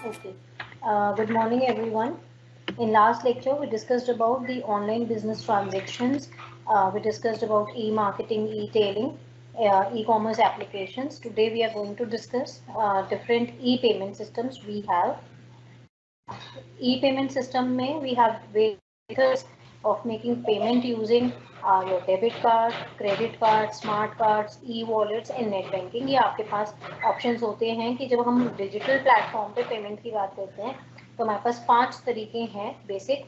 Okay. Good morning, everyone. In last lecture, we discussed about the online business transactions. We discussed about e-marketing, e-tailing, e-commerce applications. Today, we are going to discuss different e-payment systems we have. E-payment system में we have various methods of making payment using your debit card, credit card, smart cards, e-wallets and net banking. ये आपके पास options होते हैं कि जब हम digital platform पे payment की बात करते हैं तो हमारे पास 5 तरीके हैं basic,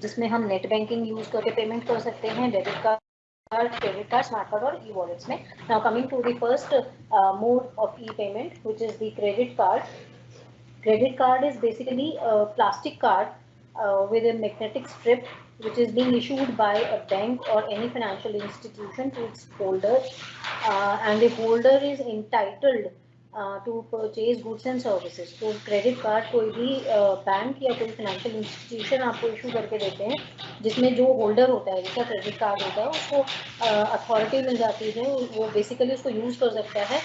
जिसमें हम नेट बैंकिंग यूज करके पेमेंट कर सकते हैं, debit card, credit card, smart card और ई वॉलेट्स में. Now coming to the first mode of e payment which is the credit card. Credit card is basically a plastic card with a magnetic strip which is being issued by a bank or any financial institution to its holder, and the holder is entitled to purchase goods and services. तो credit card कोई भी bank या कोई financial institution आपको issue करके देते हैं, जिसमें जो होल्डर होता है, जिसका क्रेडिट कार्ड होता है, उसको अथॉरिटी मिल जाती है, वो बेसिकली उसको यूज़ कर सकता है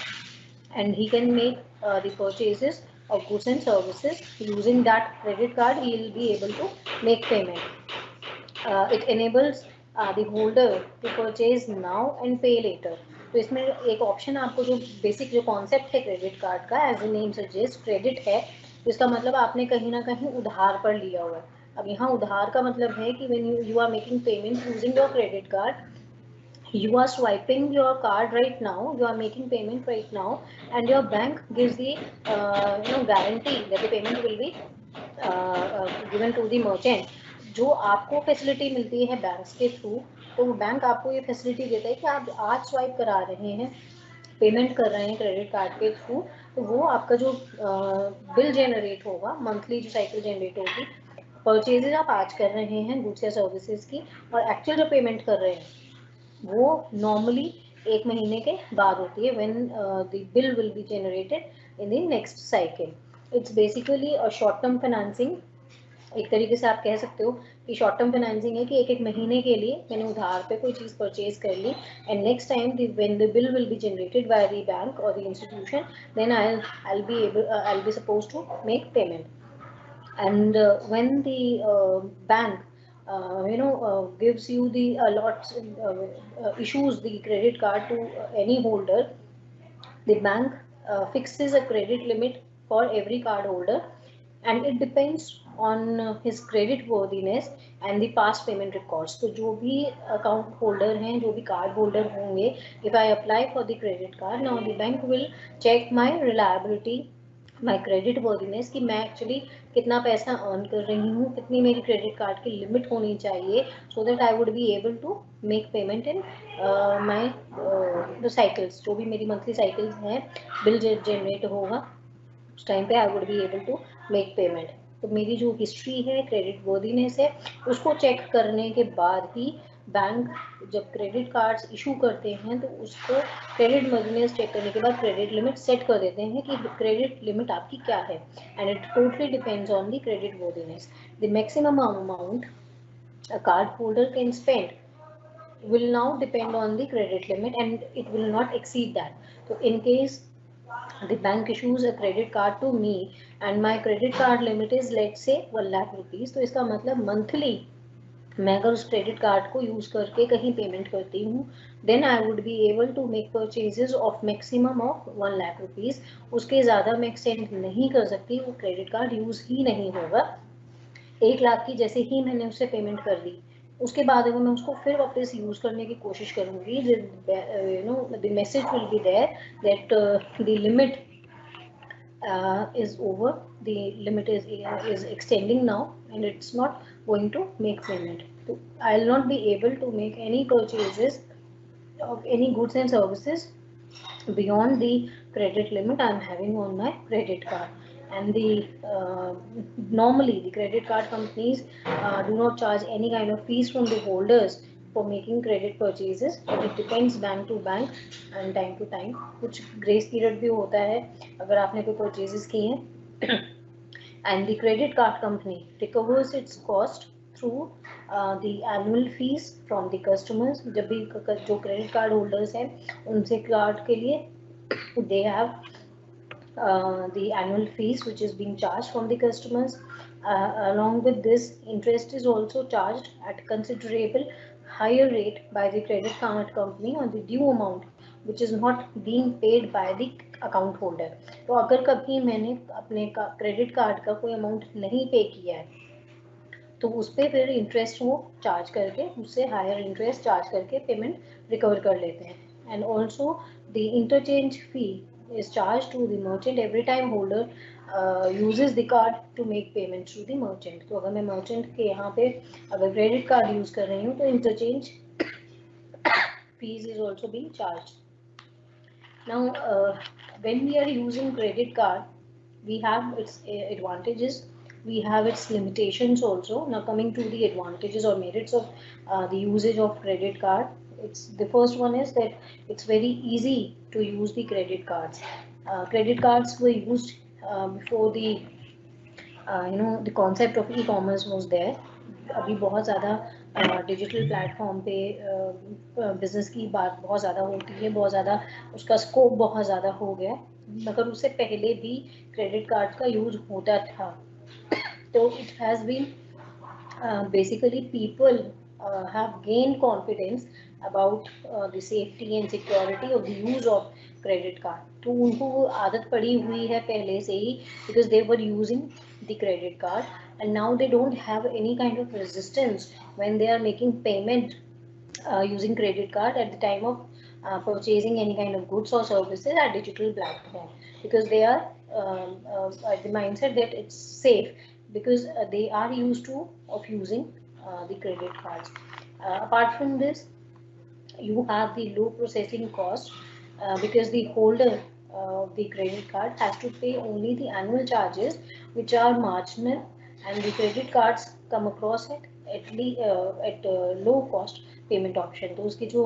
and he can make the purchases of goods and services. Using that credit card, he will be able to make payment. It enables the holder to purchase now and pay later. तो इसमें एक option आपको जो basic जो concept है credit card का, as a name suggest credit है, तो इसका मतलब आपने कहीं ना कहीं उधार पर लिया हुआ है. अब यहाँ उधार का मतलब है कि when you are making payment using your credit card, you are swiping your card right now, you are making payment right now, and your bank gives the guarantee that the payment will be given to the merchant. जो आपको facility मिलती है banks के through, तो वो bank आपको ये facility देता है कि आप आज स्वाइप करा रहे हैं, पेमेंट कर रहे हैं क्रेडिट कार्ड के थ्रू, तो वो आपका जो बिल जनरेट होगा, मंथली जो साइकिल जनरेट होगी, परचेजेज आप आज कर रहे हैं गुड्स या सर्विसेज की, और एक्चुअल जो पेमेंट कर रहे हैं वो नॉर्मली एक महीने के बाद होती है, when the bill will be generated in the next cycle. It's basically a short term financing. एक तरीके से आप कह सकते हो कि शॉर्ट टर्म फाइनेंसिंग है कि एक एक महीने के लिए मैंने उधार पे कोई चीज़ परचेज कर ली, and next time when the bill will be generated by the bank और the institution, then I be suppose to make payment. And when the bank gives you the lots issues the credit card to any holder, the bank fixes a credit limit for every card holder, and it depends on his credit worthiness and the past payment records. तो जो भी account holder हैं, जो भी card holder होंगे, if I apply for the credit card, now the bank will check my reliability, my credit worthiness, कि मैं actually कितना पैसा अर्न कर रही हूँ, कितनी मेरी क्रेडिट कार्ड की लिमिट होनी चाहिए, so that I would be able to make payment in my cycles. जो भी मेरी मंथली साइकिल्स हैं, बिल जनरेट होगा उस टाइम पे I would be able to make payment. तो मेरी जो हिस्ट्री है, क्रेडिट वर्दीनेस है, उसको चेक करने के बाद ही बैंक जब क्रेडिट कार्ड्स इशू करते हैं तो उसको क्रेडिट वर्दीनेस चेक करने के बाद क्रेडिट लिमिट सेट कर देते हैं कि क्रेडिट लिमिट आपकी क्या है, and it totally depends on the credit worthiness. The maximum amount a card holder can spend will now depend on the credit limit and it will not exceed that. So in case the bank issues a credit card to me and my credit card limit is let's say 1 lakh rupees, तो इसका मतलब monthly मैं अगर उस credit card को use करके कहीं payment करती हूँ, then I would be able to make purchases of maximum of 1 lakh rupees. उसके ज़्यादा मैं एक्सटेंड नहीं कर सकती, वो क्रेडिट कार्ड यूज़ ही नहीं होगा. 1 लाख की जैसे ही मैंने उससे पेमेंट कर दी, उसके बाद अगर मैं उसको फिर वापस यूज़ करने की कोशिश करूँगी, the message will be there that the limit is over, the limit is extending now and it's not going to make payment. So I'll not be able to make any purchases of any goods and services beyond the credit limit I'm having on my credit card. And the normally the credit card companies do not charge any kind of fees from the holders for making credit purchases, but it depends bank to bank and time to time. कुछ grace period भी होता है अगर आपने कोई purchases की हैं. And the credit card company recovers its cost through the annual fees from the customers. जब भी जो credit card holders हैं उनसे कार्ड के लिए they have the annual fees which is being charged from the customers. Along with this, interest is also charged at considerable higher rate by the credit card company on the due amount which is not being paid by the account holder. तो अगर कभी मैंने अपने credit card का कोई amount नहीं पे किया है तो उस पर फिर इंटरेस्ट वो चार्ज करके उससे हायर इंटरेस्ट चार्ज करके पेमेंट रिकवर कर लेते हैं. And also the interchange fee is charged to the merchant every time holder uses the card to make payment to the merchant. तो अगर मैं merchant के यहाँ पे अगर credit card use कर रही हूँ तो interchange fees is also being charged. Now when we are using credit card, we have its advantages, we have its limitations also. Now coming to the advantages or merits of the usage of credit card, it's the first one is that it's very easy to use the credit cards. Credit cards were used before the the concept of e-commerce was there. अभी बहुत ज़्यादा digital platform पे business की बात बहुत ज़्यादा होती है, बहुत ज़्यादा उसका स्कोप बहुत ज़्यादा हो गया, मगर उससे पहले भी क्रेडिट कार्ड का यूज होता था. तो it has been basically people have gained confidence about the safety and security of the use of credit card. तो उनको वो आदत पड़ी हुई है पहले से ही because they were using the credit card and now they don't have any kind of resistance when they are making payment using credit card at the time of purchasing any kind of goods or services at digital platform because they are the mindset that it's safe because they are used to of using the credit cards. Apart from this, you have the low processing cost because the holder of the credit card has to pay only the annual charges which are marginal and the credit cards come across at low cost payment option. तो उसकी जो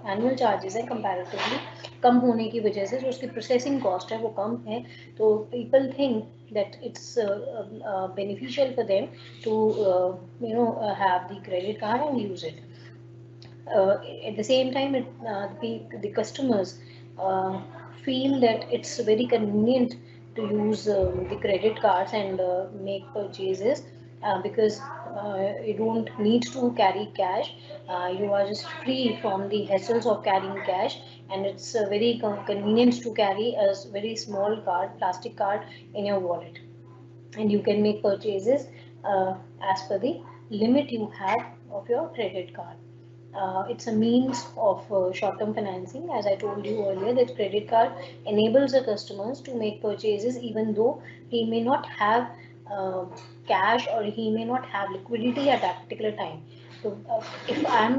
annual charges हैं comparatively कम होने की वजह से जो उसकी प्रोसेसिंग कॉस्ट है वो कम है. तो people think that it's beneficial for them to have the credit card and use it. At the same time, the customers feel that it's very convenient to use the credit cards and make purchases because you don't need to carry cash. You are just free from the hassles of carrying cash, and it's very convenient to carry a very small card, plastic card in your wallet, and you can make purchases as per the limit you have of your credit card. It's a means of short-term financing. As I told you earlier, that credit card enables the customers to make purchases even though he may not have cash or he may not have liquidity at that particular time. So if I'm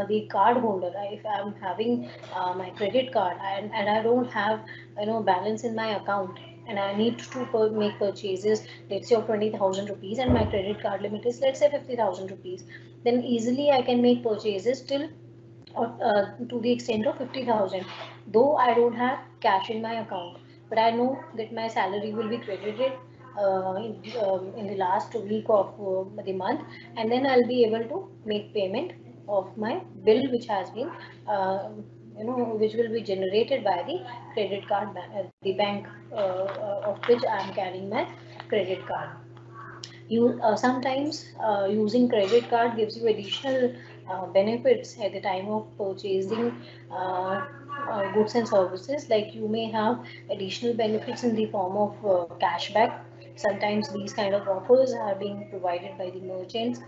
the card holder, if I'm having my credit card and I don't have balance in my account and I need to make purchases, let's say of 20,000 rupees, and my credit card limit is let's say 50,000 rupees, then easily I can make purchases till to the extent of 50,000. Though I don't have cash in my account, but I know that my salary will be credited in the last week of the month, and then I'll be able to make payment of my bill which has been which will be generated by the credit card the bank of which I am carrying my credit card. You sometimes using credit card gives you additional benefits at the time of purchasing goods and services, like you may have additional benefits in the form of cashback. Sometimes these kind of offers are being provided by the merchants.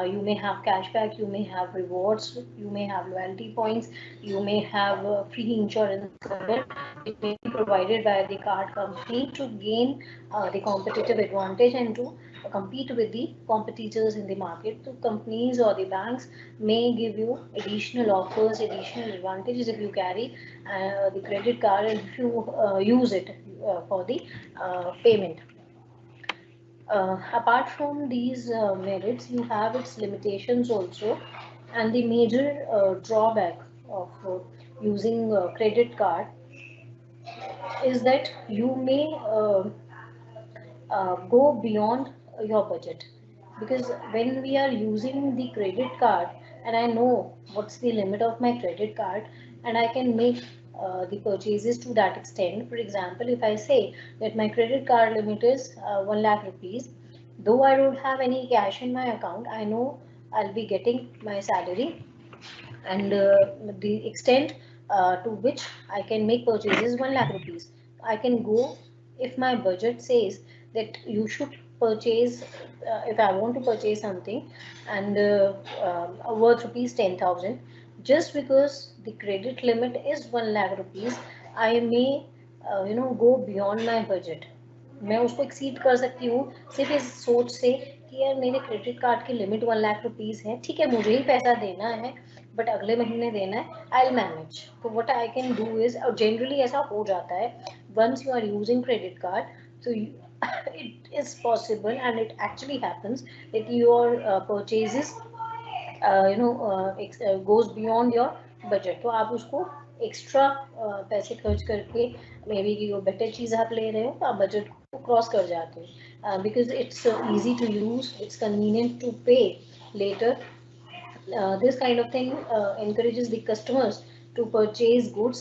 You may have cashback, you may have rewards, you may have loyalty points, you may have free insurance cover. It may be provided by the card company to gain the competitive advantage and to compete with the competitors in the market. So companies or the banks may give you additional offers, additional advantages if you carry the credit card and if you use it for the payment. Apart from these merits, you have its limitations also, and the major drawback of using credit card is that you may go beyond your budget, because when we are using the credit card and I know what's the limit of my credit card and I can make the purchases to that extent. For example, if I say that my credit card limit is 1 lakh rupees, though I don't have any cash in my account, I know I'll be getting my salary, and the extent to which I can make purchases 1 lakh rupees. I can go, if my budget says that you should purchase, if I want to purchase something and worth rupees 10,000, just because the credit limit is 1 lakh rupees, I may go beyond my budget. मैं उसको exceed कर सकती हूँ सिर्फ इस सोच से कि यार मेरे क्रेडिट कार्ड की लिमिट 1 लाख रुपीस है, ठीक है मुझे ही पैसा देना है, बट अगले महीने देना है, आई विल मैनेज। तो what I can do is, और जनरली ऐसा हो जाता है once you are using credit card, तो it is possible and it actually happens that your purchases goes beyond your budget, तो आप उसको एक्स्ट्रा पैसे खर्च करके मे बी की वो बेटर चीज़ आप ले रहे हो तो आप बजट को क्रॉस कर जाते हो, because it's easy to use, it's convenient to pay later. This kind of thing encourages the customers to purchase goods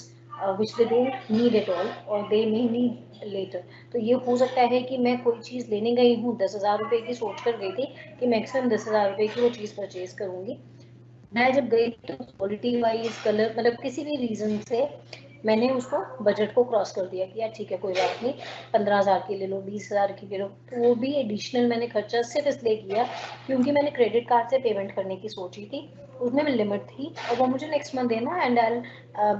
which they don't need at all or they may need later. तो ये हो सकता है कि मैं कोई चीज़ लेने गई हूँ 10,000 रुपये की, सोच कर गई थी कि मैक्सिमम 10,000 रुपये की वो चीज़ परचेज करूँगी, मैं जब गई तो क्वालिटी वाइज, कलर, मतलब किसी भी रीज़न से मैंने उसको बजट को क्रॉस कर दिया कि यार ठीक है कोई बात नहीं, 15,000 की ले लो, 20,000 की ले लो, तो वो भी एडिशनल मैंने खर्चा सिर्फ इसलिए किया क्योंकि मैंने क्रेडिट कार्ड से पेमेंट करने की सोची थी, उसमें लिमिट थी और वो मुझे नेक्स्ट मंथ देना, and I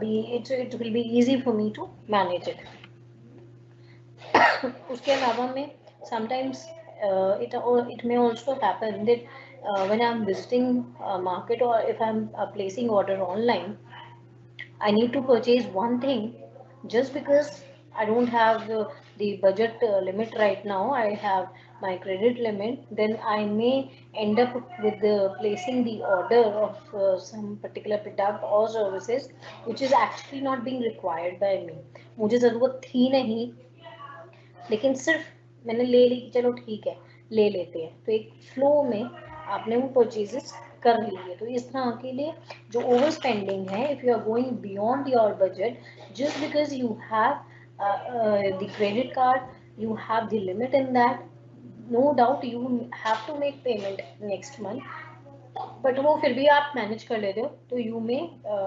be it will be easy for me to manage it. उसके अलावा में sometimes it may also happen that when I'm visiting market or if I'm placing order online, I need to purchase one thing just because I don't have the budget limit right now. I have my credit limit. Then I may end up with placing the order of some particular product or services which is actually not being required by me. मुझे ज़रूरत थी नहीं, लेकिन सिर्फ मैंने ले ली, चलो ठीक है ले लेते हैं, तो एक फ्लो में आपने वो परचेजेस कर ली है। तो इस तरह के लिए जो ओवर स्पेंडिंग है, if you are going beyond your budget just because you have the credit card, you have the limit in that, no doubt you have to make payment next month, but वो फिर भी आप manage कर लेते हो, तो you may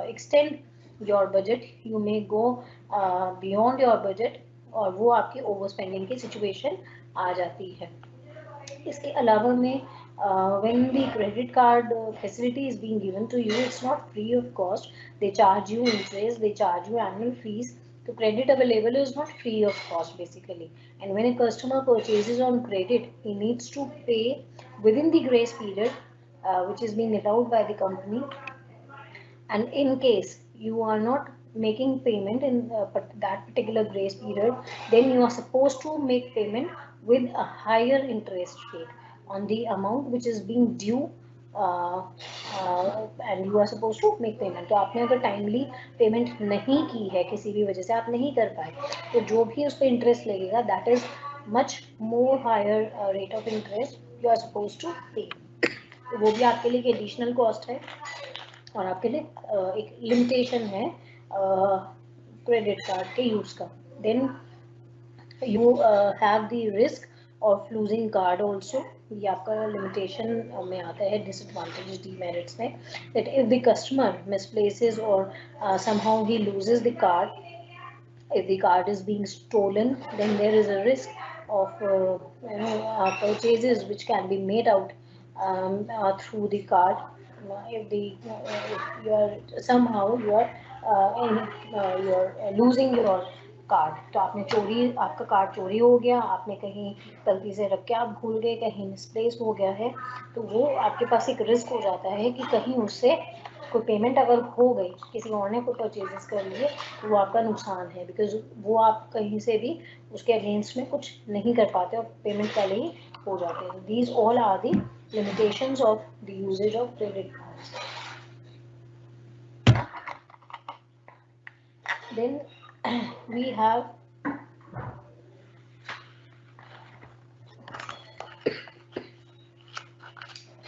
extend your budget, you may go beyond your budget, और वो आपकी ओवर स्पेंडिंग की सिचुएशन आ जाती है। इसके अलावा में when the credit card facility is being given to you, it's not free of cost. They charge you interest, they charge you annual fees. So credit available is not free of cost basically, and when a customer purchases on credit, he needs to pay within the grace period which is being allowed by the company. And in case you are not making payment in that particular grace period, then you are supposed to make payment with a higher interest rate on the amount which is being due, and you are supposed to make payment. तो आपने अगर timely payment नहीं की है, किसी भी वजह से आप नहीं कर पाए, तो जो भी उस पर इंटरेस्ट लगेगा that is much more higher rate of interest you are suppose to pay. तो वो भी आपके लिए एडिशनल कॉस्ट है और आपके लिए एक लिमिटेशन है क्रेडिट कार्ड के यूज का। Then you have the risk of losing card also, ये आपका लिमिटेशन में आता है, डिसएडवांटेज डीमेरिट्स में, that if the customer misplaces और somehow he loses the card, if the card is being stolen, then there is a risk of purchases which can be made out through the card. If you are somehow you are losing your card, तो आपने चोरी, आपका card चोरी हो गया, आपने कहीं गलती से रख के आप भूल गए, कहीं मिसप्लेस हो गया है, तो वो आपके पास एक रिस्क हो जाता है कि कहीं उससे कोई पेमेंट अगर हो गई, किसी और ने कोई परचेजेस कर लिए, तो वो आपका नुकसान है, बिकॉज वो आप कहीं से भी उसके अगेंस्ट में कुछ नहीं कर पाते और पेमेंट पहले ही हो जाते हैं। These all are the limitations of the usages of credit cards. Then we have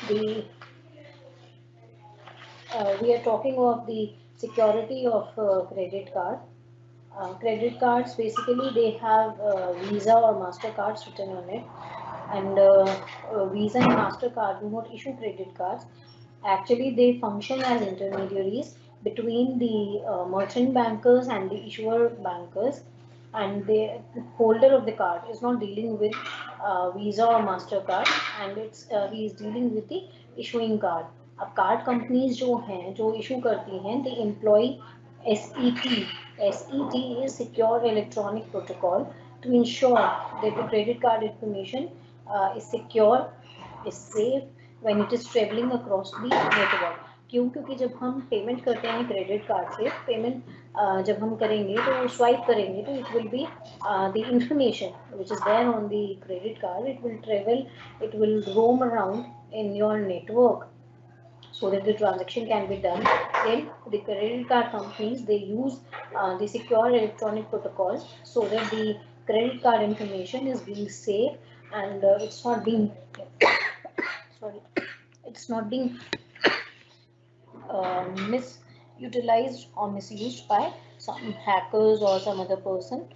the we are talking of the security of credit card. Credit cards basically they have Visa or Mastercards written on it, and Visa and Mastercard do not issue credit cards. Actually, they function as intermediaries between the merchant bankers and the issuer bankers, and the holder of the card is not dealing with Visa or Mastercard, and he is dealing with the issuing card. अब card companies जो हैं जो issue करती हैं they employ SET. SET is Secure Electronic Protocol to ensure that the credit card information is secure, is safe when it is traveling across the network. क्यों? क्योंकि जब हम पेमेंट करते हैं क्रेडिट कार्ड से, पेमेंट जब हम करेंगे तो स्वाइप करेंगे तो it will be the information which is there on the credit card, it will travel, it will roam around in your network so that the transaction can be done. Then the credit card companies they use the secure electronic protocols so that the credit card information is being safe and it's not being sorry, it's not being misutilized or misused by some hackers or some other person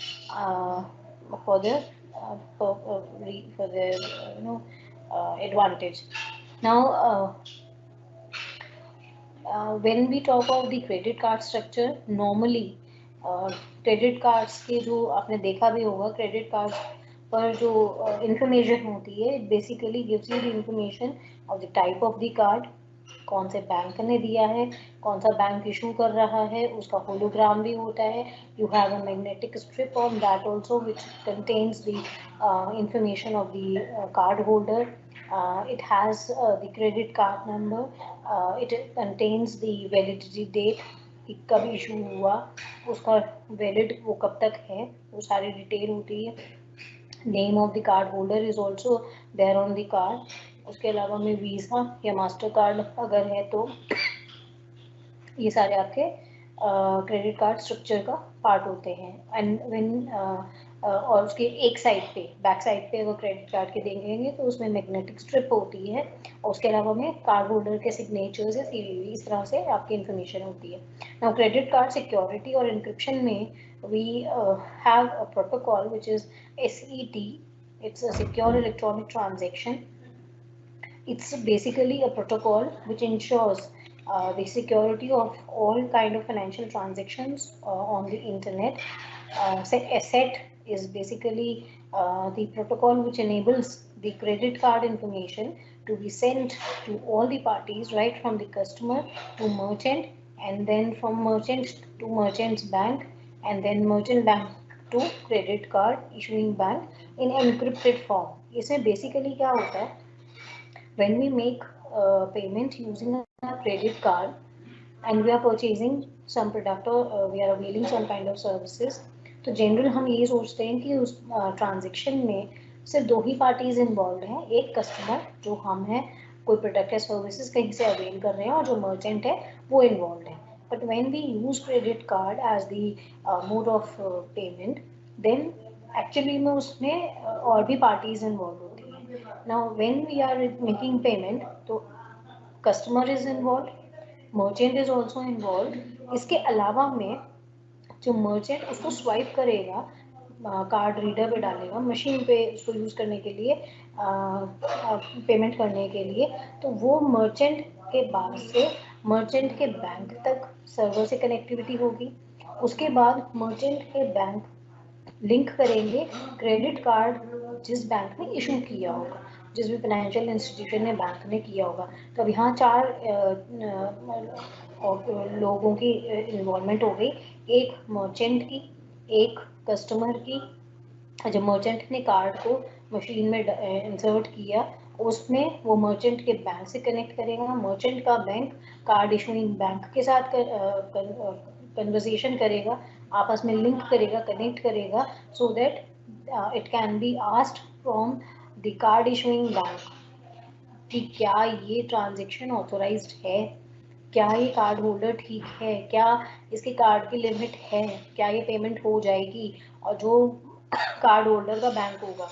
for their for their advantage. Now when we talk of the credit card structure, normally credit cards के जो आपने देखा भी होगा, credit card पर जो information होती है, it basically gives you the information of the type of the card, कौन से बैंक ने दिया है, कौन सा बैंक इशू कर रहा है, उसका होलोग्राम भी होता है. You have a magnetic strip on that also which contains the information of the card holder. It has the credit card number, it contains the validity date कि कब इशू हुआ, उसका वैलिड वो कब तक है, वो सारी डिटेल होती है. Name of the card holder is also there on the card. उसके अलावा में वीज़ा या मास्टर कार्ड अगर है तो ये सारे आपके क्रेडिट कार्ड स्ट्रक्चर का पार्ट होते हैं. एंड व्हेन और उसके एक साइड पे, बैक साइड पे अगर क्रेडिट कार्ड के देखेंगे तो उसमें मैग्नेटिक स्ट्रिप होती है, और उसके अलावा में कार्ड होल्डर के सिग्नेचर्स या सीवीवी, इस तरह से आपकी इन्फॉर्मेशन होती है. नाउ क्रेडिट कार्ड सिक्योरिटी और इंक्रिप्शन में we have a protocol which is SET. It's a secure electronic transaction. It's basically a protocol which ensures the security of all kind of financial transactions on the internet. ASET is basically the protocol which enables the credit card information to be sent to all the parties, right from the customer to merchant, and then from merchant to merchant's bank, and then merchant bank to credit card issuing bank in encrypted form. इसमें basically क्या होता है, when we make payment using a credit card and we are purchasing some product or we are availing some kind of services, तो general हम ये सोचते हैं कि उस ट्रांजेक्शन में सिर्फ दो ही पार्टीज इन्वॉल्व हैं, एक कस्टमर जो हम हैं, कोई प्रोडक्ट या सर्विसेज कहीं से अवेल कर रहे हैं, और जो मर्चेंट है वो इन्वॉल्व है. But when we use credit card as the mode of payment, then actually में उसमें और भी पार्टीज इन्वॉल्व होती हैं. Now when we are making payment, तो customer is involved, merchant is also involved. इसके अलावा में जो merchant उसको swipe करेगा, कार्ड रीडर पे डालेगा, मशीन पे उसको यूज़ करने के लिए, पेमेंट करने के लिए, तो वो मर्चेंट के बाद से मर्चेंट के बैंक तक सर्वर से कनेक्टिविटी होगी. उसके बाद मर्चेंट के बैंक लिंक करेंगे क्रेडिट कार्ड जिस बैंक ने इशू किया होगा, जिस भी फाइनेंशियल इंस्टीट्यूशन ने बैंक ने किया होगा. तो अब यहाँ चार लोगों की इन्वॉल्वमेंट हो गई, एक मर्चेंट की, एक कस्टमर की. जब मर्चेंट ने कार्ड को मशीन में इंसर्ट किया, उसमें वो मर्चेंट के बैंक से कनेक्ट करेगा, मर्चेंट का बैंक कार्ड इशूइंग बैंक के साथ कन्वर्सेशन करेगा, आपस में लिंक करेगा, कनेक्ट करेगा, so that it can be asked from the card issuing bank कि क्या ये ट्रांजेक्शन ऑथोराइज्ड है, क्या ये कार्ड होल्डर ठीक है, क्या इसके कार्ड की लिमिट है, क्या ये पेमेंट हो जाएगी. और जो कार्ड होल्डर का बैंक होगा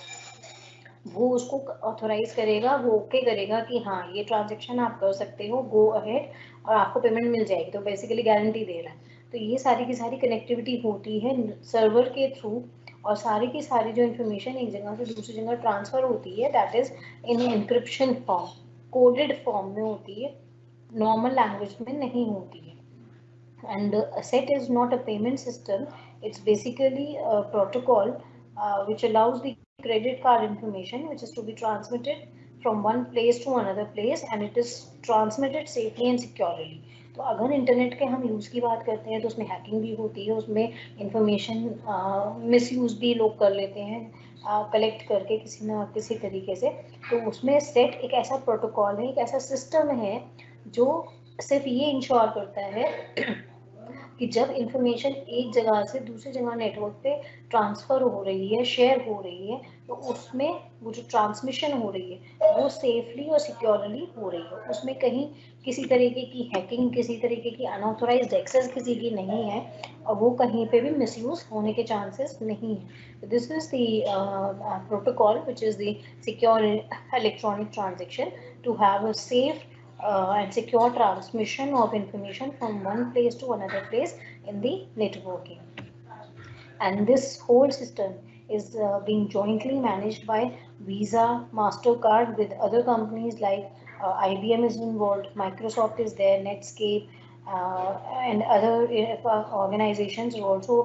वो उसको ऑथोराइज करेगा, वो ओके करेगा कि हाँ ये ट्रांजेक्शन आप कर सकते हो, गो अहेड, और आपको पेमेंट मिल जाएगी. तो बेसिकली गारंटी दे रहा है. तो ये सारी की सारी कनेक्टिविटी होती है सर्वर के थ्रू, और सारी की सारी जो इन्फॉर्मेशन एक जगह से दूसरी जगह ट्रांसफर होती है that is in encryption form, coded form में होती है, नॉर्मल लैंग्वेज में नहीं होती है. And SET is not a payment system, it's basically a protocol which allows the credit card information which is to be transmitted from one place to another place, and it is transmitted safely and securely. तो अगर internet के हम use की बात करते हैं तो उसमें हैकिंग भी होती है, उसमें इंफॉर्मेशन मिसयूज़ भी लोग कर लेते हैं कलेक्ट करके किसी ना किसी तरीके से. तो उसमें सेट एक ऐसा प्रोटोकॉल है, एक ऐसा सिस्टम है जो सिर्फ ये इंश्योर करता है कि जब इंफॉर्मेशन एक जगह से दूसरी जगह नेटवर्क पे ट्रांसफ़र हो रही है, शेयर हो रही है, तो उसमें वो जो ट्रांसमिशन हो रही है वो सेफली और सिक्योरली हो रही है. उसमें कहीं किसी तरीके की हैकिंग, किसी तरीके की अनऑथोराइज्ड एक्सेस किसी की नहीं है, और वो कहीं पे भी मिसयूज होने के चांसेस नहीं है. This is the protocol which is the secure electronic transaction to have a safe and secure transmission of information from one place to another place in the networking. And this whole system is being jointly managed by Visa, MasterCard with other companies like IBM is involved, Microsoft is there, Netscape, and other organizations are also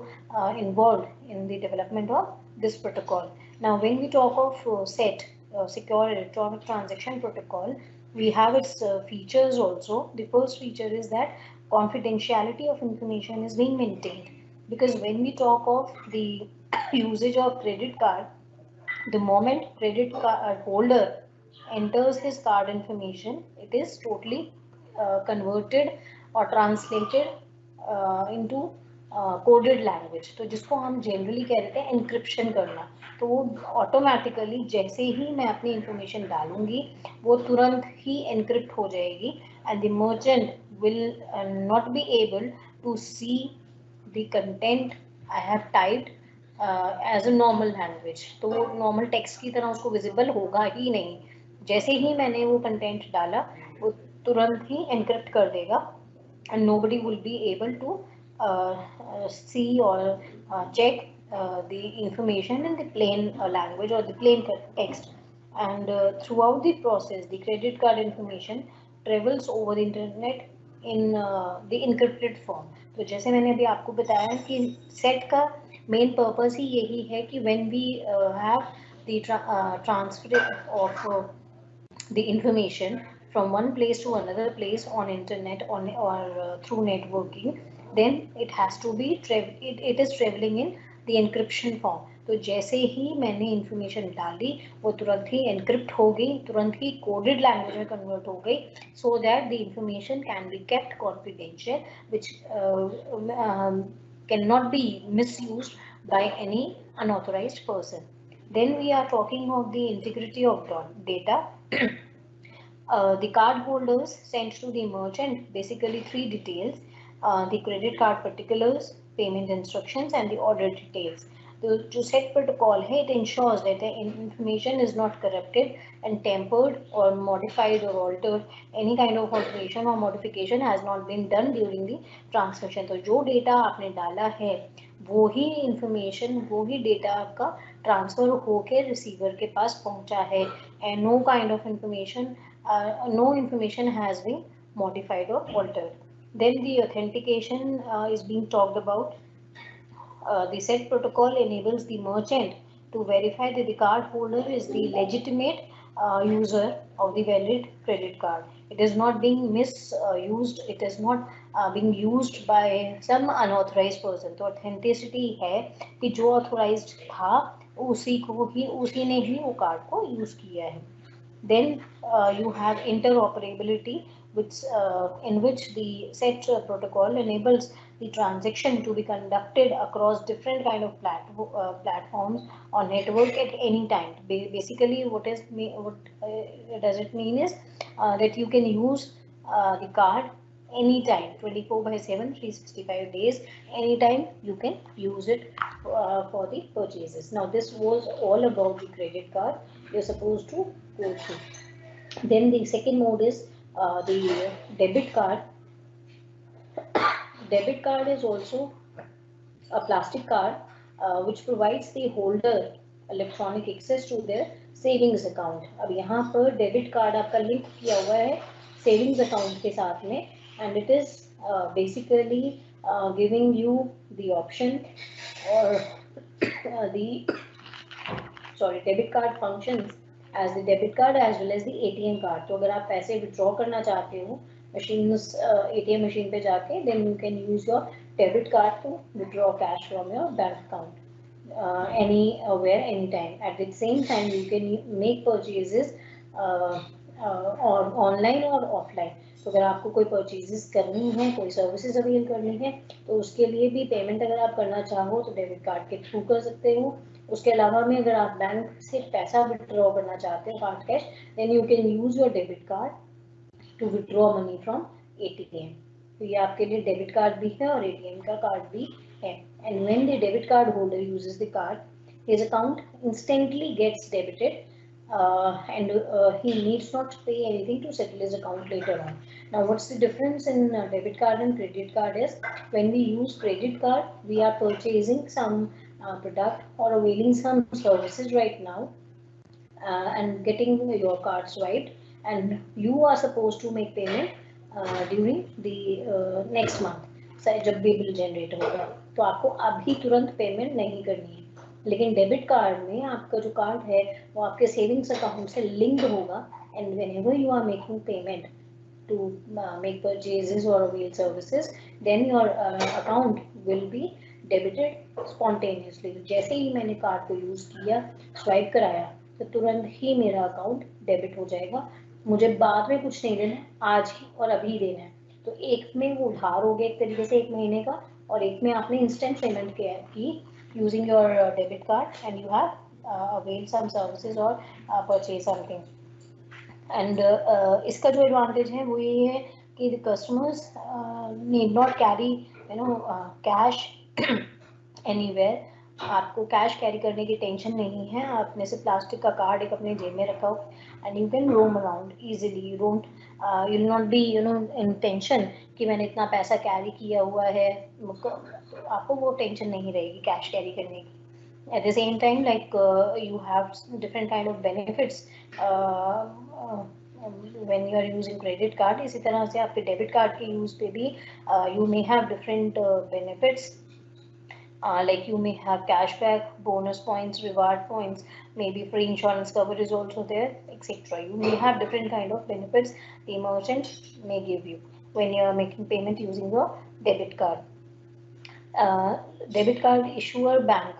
involved in the development of this protocol. Now, when we talk of SET, Secure Electronic Transaction Protocol, we have its features also. The first feature is that confidentiality of information is being maintained, because when we talk of the usage of credit card, the moment credit card holder enters his card information, it is totally converted or translated into coded language, तो जिसको हम generally कह रहे थे encryption करना. तो वो automatically जैसे ही मैं अपनी इंफॉर्मेशन डालूंगी वो तुरंत ही एनक्रिप्ट हो जाएगी, and the merchant will not be able to see the content I have typed as a normal language. तो वो नॉर्मल टेक्स्ट की तरह उसको विजिबल होगा ही नहीं. जैसे ही मैंने वो कंटेंट डाला वो तुरंत ही एनक्रिप्ट कर देगा, and nobody will be able to see or check the information in the plain language or the plain text. And throughout the process the credit card information travels over the internet in the encrypted form. तो जैसे मैंने अभी आपको बताया कि set का main purpose ही यही है कि when we have the transfer of the information from one place to another place on internet on or through networking, then it has to be it is traveling in the encryption form. तो जैसे ही मैंने information डाली वो तुरंत ही encrypt हो गई, तुरंत ही coded language में कन्वर्ट हो गई, so that the information can be kept confidential which can not be misused by any unauthorized person. Then we are talking of the integrity of data. The card holders send to the merchant basically three details: the credit card particulars, payment instructions, and the order details. The जो set protocol है, it ensures that the information is not corrupted and tampered or modified or altered. Any kind of alteration or modification has not been done during the transmission. तो जो data आपने डाला है वो ही information, वो ही data आपका transfer होके receiver के पास पहुंचा है, and no kind of information, no information has been modified or altered. Then the authentication is being talked about. The SET protocol enables the merchant to verify that the card holder is the legitimate user of the valid credit card. It is not being misused. It is not being used by some unauthorized person. तो authenticity है कि जो authorized था उसी ने ही वो card को use किया है. Then you have interoperability, in which the SET protocol enables the transaction to be conducted across different kind of platforms or network at any time. Basically, what does it mean is that you can use the card anytime, 24/7, 365 days, anytime you can use it for the purchases. Now, this was all about the credit card you're supposed to go through. Then the second mode is the debit card. Debit card is also a plastic card which provides the holder electronic access to their savings account. अब यहाँ पर debit card आपका link किया हुआ है savings account के साथ में, and it is basically giving you the option or debit card functions as the debit card as well as the ATM card. तो अगर आप पैसे विड्रॉ करना चाहते हो मशीन ATM मशीन पे जाके, then you can use your debit card to withdraw cash from your bank account anywhere, anytime. At the same time, you can make purchases or online or offline. तो अगर आपको कोई purchases करनी है, कोई services avail करनी है, तो उसके लिए भी पेमेंट अगर आप करना चाहो तो डेबिट कार्ड के थ्रू कर सकते हो. उसके अलावा में अगर आप बैंक से पैसा विड्रॉ करना चाहते हो hard cash, then you can use your debit card to withdraw money from ATM. तो ये आपके लिए डेबिट कार्ड भी है और ATM का कार्ड भी है. And when the debit card holder uses the card, his account instantly gets debited and he needs not pay anything to settle his account later on. Now what's the difference in debit card and credit card is, when we use credit card, we are purchasing some product or availing some services right now and getting your card swiped, and you are supposed to make payment during the next month. जब भी bill generate होगा तो आपको अभी तुरंत payment नहीं करनी है. लेकिन डेबिट कार्ड में आपका जो कार्ड है वो आपके सेविंग्स अकाउंट से लिंक्ड होगा, and whenever you are making payment to make purchases or avail services, then your account will be debited spontaneously. जैसे ही मैंने कार्ड को यूज किया, स्वाइप कराया, तो तुरंत ही मेरा अकाउंट डेबिट हो जाएगा. मुझे बाद में कुछ नहीं देना है, आज ही और अभी देना है. तो एक में वो उधार हो गया एक तरीके से 1 महीने का, और एक में आपने इंस्टेंट पेमेंट की using your debit card, and you have avail some services और परचेज समथिंग. एंड इसका जो एडवांटेज है वो ये है कि the customers need not carry cash anywhere. आपको कैश कैरी करने की टेंशन नहीं है. आपने से प्लास्टिक का कार्ड एक अपने जेब में रखा हो, and you can roam around easily. You don't you will not be in tension कि मैंने इतना पैसा कैरी किया हुआ है. आपको वो टेंशन नहीं रहेगी कैश कैरी करने की. At the same time, like you have different kind of benefits when you are using credit card. इसी तरह से आपके डेबिट कार्ड के यूज पे भी you may have different benefits, like you may have cashback, bonus points, reward points, maybe free insurance cover is also there, etc. You may have different kind of benefits the merchant may give you when you are making payment using your debit card. Debit card issuer bank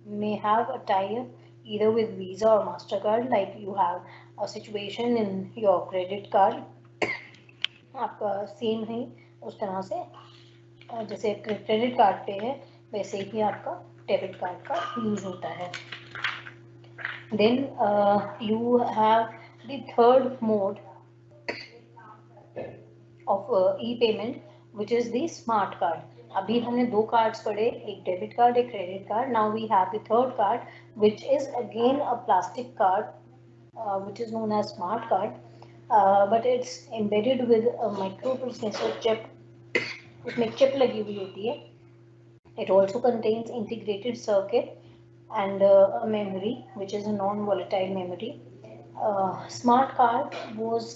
may have a tie-up either with Visa or MasterCard, like you have a situation in your credit card. आपका same है उस तरह से, जैसे credit card पे है वैसे ही आपका डेबिट कार्ड का यूज होता है. Then you have the third mode of e-payment, which is the smart card. अभी हमने 2 कार्ड्स पढ़े, एक डेबिट कार्ड, एक credit card. Now we have the third card which is again a plastic card which is known as smart card, but it's embedded with a microprocessor chip. उसमें chip लगी हुई होती है. It also contains integrated circuit and a memory which is a non-volatile memory. Smart card was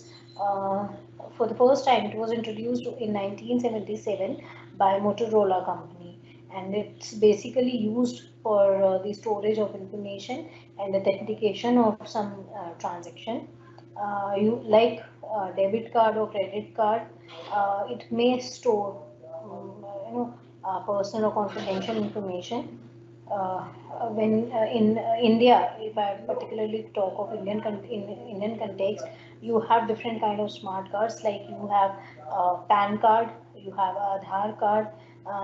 for the first time, it was introduced in 1977 by Motorola company, and it's basically used for the storage of information and authentication of some transaction. You like debit card or credit card, it may store personal or confidential information. When in India, if I particularly talk of Indian context, you have different kind of smart cards, like you have PAN card, you have Aadhaar card,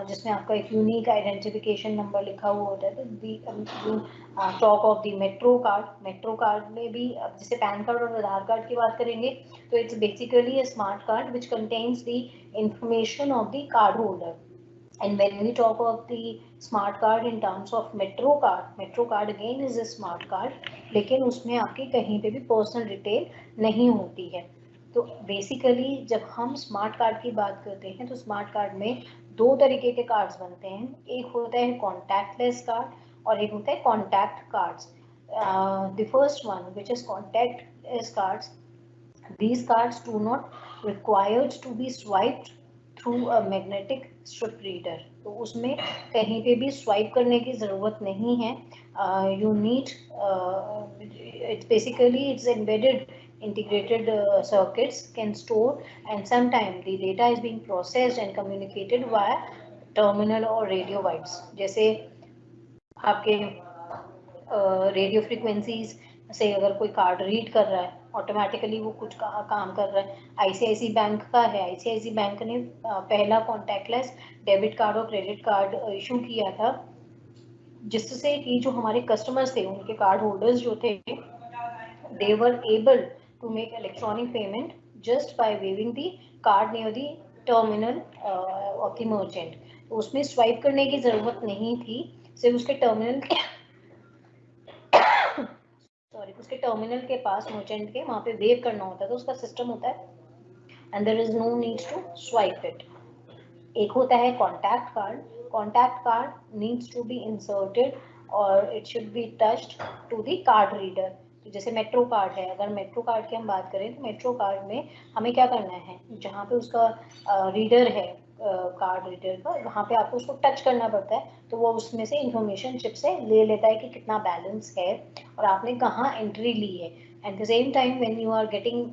जिसमें आपका एक unique identification number लिखा हुआ होता है. तो talk of the metro card. Metro card में भी अब जैसे पैन कार्ड और आधार कार्ड की बात करेंगे तो it's basically a smart card which contains the information of the card holder. And when we talk of the smart card in terms of metro card again is a smart card, लेकिन उसमें आपकी कहीं पे भी personal detail नहीं होती है. तो बेसिकली जब हम स्मार्ट कार्ड की बात करते हैं तो स्मार्ट कार्ड में दो तरीके के कार्ड्स बनते हैं, एक होता है कॉन्टैक्टलेस कार्ड और एक होता है contact cards. The first one which is contactless cards, these cards do not required to be swiped through a magnetic strip reader, तो उसमें कहीं पे भी स्वाइप करने की ज़रूरत नहीं है। You need it's basically it's embedded integrated circuits can store, and sometimes the data is being processed and communicated via terminal or radio wires। जैसे आपके रेडियो फ्रिक्वेंसीज से अगर कोई कार्ड रीड कर रहा है, ऑटोमेटिकली वो कुछ काम कर रहा है। आईसीआईसी बैंक का है, आईसीआईसी बैंक ने पहला कॉन्टैक्टलेस डेबिट कार्ड और क्रेडिट कार्ड इशू किया था, जिससे कि जो हमारे कस्टमर्स थे, उनके कार्ड होल्डर्स जो थे, they were able to make electronic payment just by waving the card near the terminal of the merchant. तो उसमें स्वाइप करने की ज़रूरत नहीं थी, सिर्फ उसके टर्मिनल के उसके टर्मिनल के पास मर्चेंट के वहाँ पे वेव करना होता है, तो उसका सिस्टम होता है and there is no need to swipe it. एक होता है contact card. Contact card needs to be inserted और it should be touched to the card reader. तो जैसे मेट्रो कार्ड है, अगर मेट्रो कार्ड की हम बात करें तो मेट्रो कार्ड में हमें क्या करना है, जहाँ पे उसका रीडर है कार्ड रीडर का, वहाँ पे आपको उसको टच करना पड़ता है, तो वो उसमें से इंफॉर्मेशन चिप से ले लेता है कि कितना बैलेंस है और आपने कहाँ एंट्री ली है। At the same time when you are getting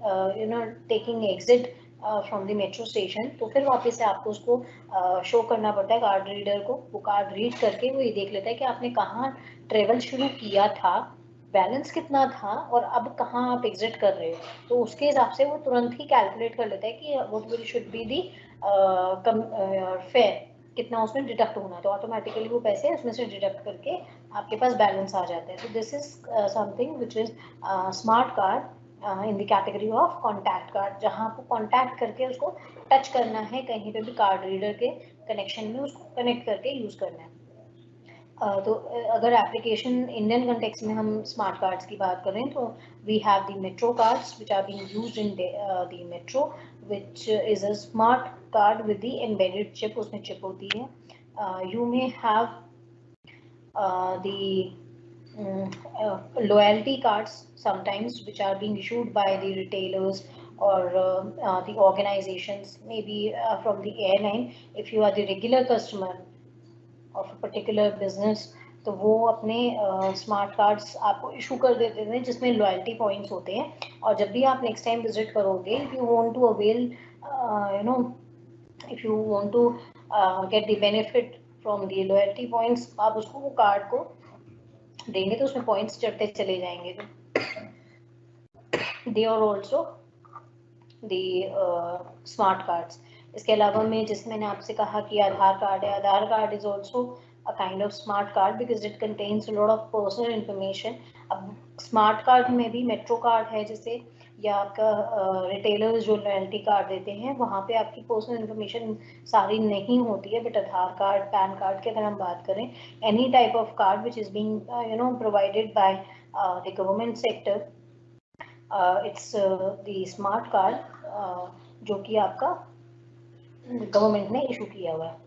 taking exit from the metro station, तो फिर वापस से आपको उसको शो करना पड़ता है कार्ड रीडर को। वो कार्ड रीड करके वो ये देख लेता है कि आपने कहाँ ट्रेवल शुरू किया था, बैलेंस कितना था और अब कहाँ आप एग्जिट कर रहे हो। तो उसके हिसाब से वो तुरंत ही कैलकुलेट कर लेता है कि what will should be the fair, कितना उसमें डिडक्ट होना है, तो ऑटोमेटिकली वो पैसे उसमें से डिडक्ट करके आपके पास बैलेंस आ जाता है। तो this is something which is smart card in the category of contact card, जहाँ आपको कॉन्टैक्ट करके उसको टच करना है, कहीं पे भी कार्ड रीडर के कनेक्शन में उसको कनेक्ट करके यूज़ करना है। तो अगर एप्लीकेशन इंडियन कंटेक्स्ट में हम स्मार्ट कार्ड्स की बात करें तो we have the metro cards which are being used in the metro, which is a smart card with the embedded chip, उसमें चिप होती है। You may have the loyalty cards sometimes which are being issued by the retailers or the organizations, maybe from the airline. If you are the regular customer of a particular business, तो वो अपने smart cards आपको issue कर देते हैं जिसमें loyalty points होते हैं, और जब भी आप नेक्स्ट टाइम विजिट करोगे, if you want to avail if you want to get the benefit from the loyalty points, आप उसको वो कार्ड को देंगे तो उसमें पॉइंट्स चढ़ते चले जाएंगे। They are also the smart cards. इसके अलावा में जिसमें मैंने आपसे कहा कि आधार कार्ड है, Aadhaar card is also a kind of smart card because it contains a lot of personal information। अब स्मार्ट कार्ड में भी मेट्रो कार्ड है जैसे, या आपका रिटेलर्स जो लॉयल्टी कार्ड देते हैं, वहाँ पे आपकी पर्सनल इन्फॉर्मेशन सारी नहीं होती है। But Aadhaar card, pan card की अगर हम बात करें, any type of card which is being provided by the government sector, it's the smart card जो कि आपका गवर्नमेंट ने इशू किया हुआ है।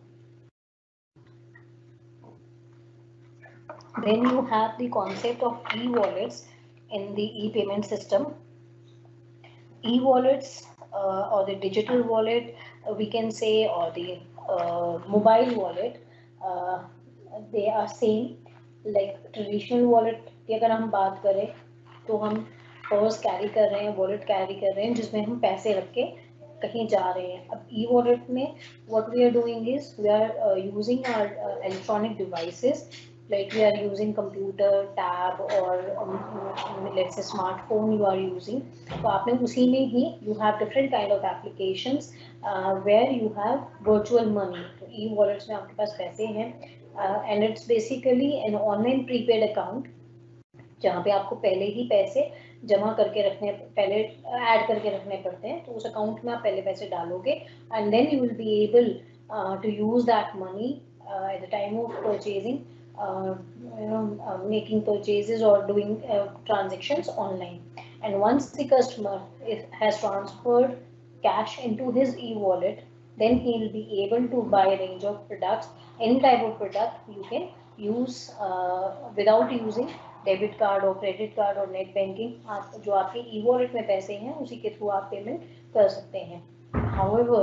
Then you have the concept of e-wallets in the e-payment system. E-wallets or the digital wallet, we can say, or the mobile wallet, they are same like traditional wallet की अगर हम बात करें तो हम पर्स कैरी कर रहे हैं, वॉलेट कैरी कर रहे हैं जिसमें हम पैसे रख के कहीं जा रहे हैं। अब ई वॉलेट में what we are doing is we are using our electronic devices, like we are using computer, tab or let's say smartphone you are using, तो आपने उसी में ही you have different kind of applications where you have virtual money। तो ई wallets में आपके पास पैसे हैं and it's basically an online prepaid account जहाँ पे आपको पहले ही पैसे जमा करके रखने, पहले ऐड करके रखने पड़ते हैं, तो उस अकाउंट में आप पहले पैसे डालोगे and then you will be able to use that money at the time of purchasing, making purchases or doing transactions online. And once the customer has transferred cash into his e-wallet, then he'll be able to buy a range of products. Any type of product you can use without using debit card और credit card और net banking, आप जो आपके e wallet में पैसे हैं उसी के थ्रू आप पेमेंट कर सकते हैं. However,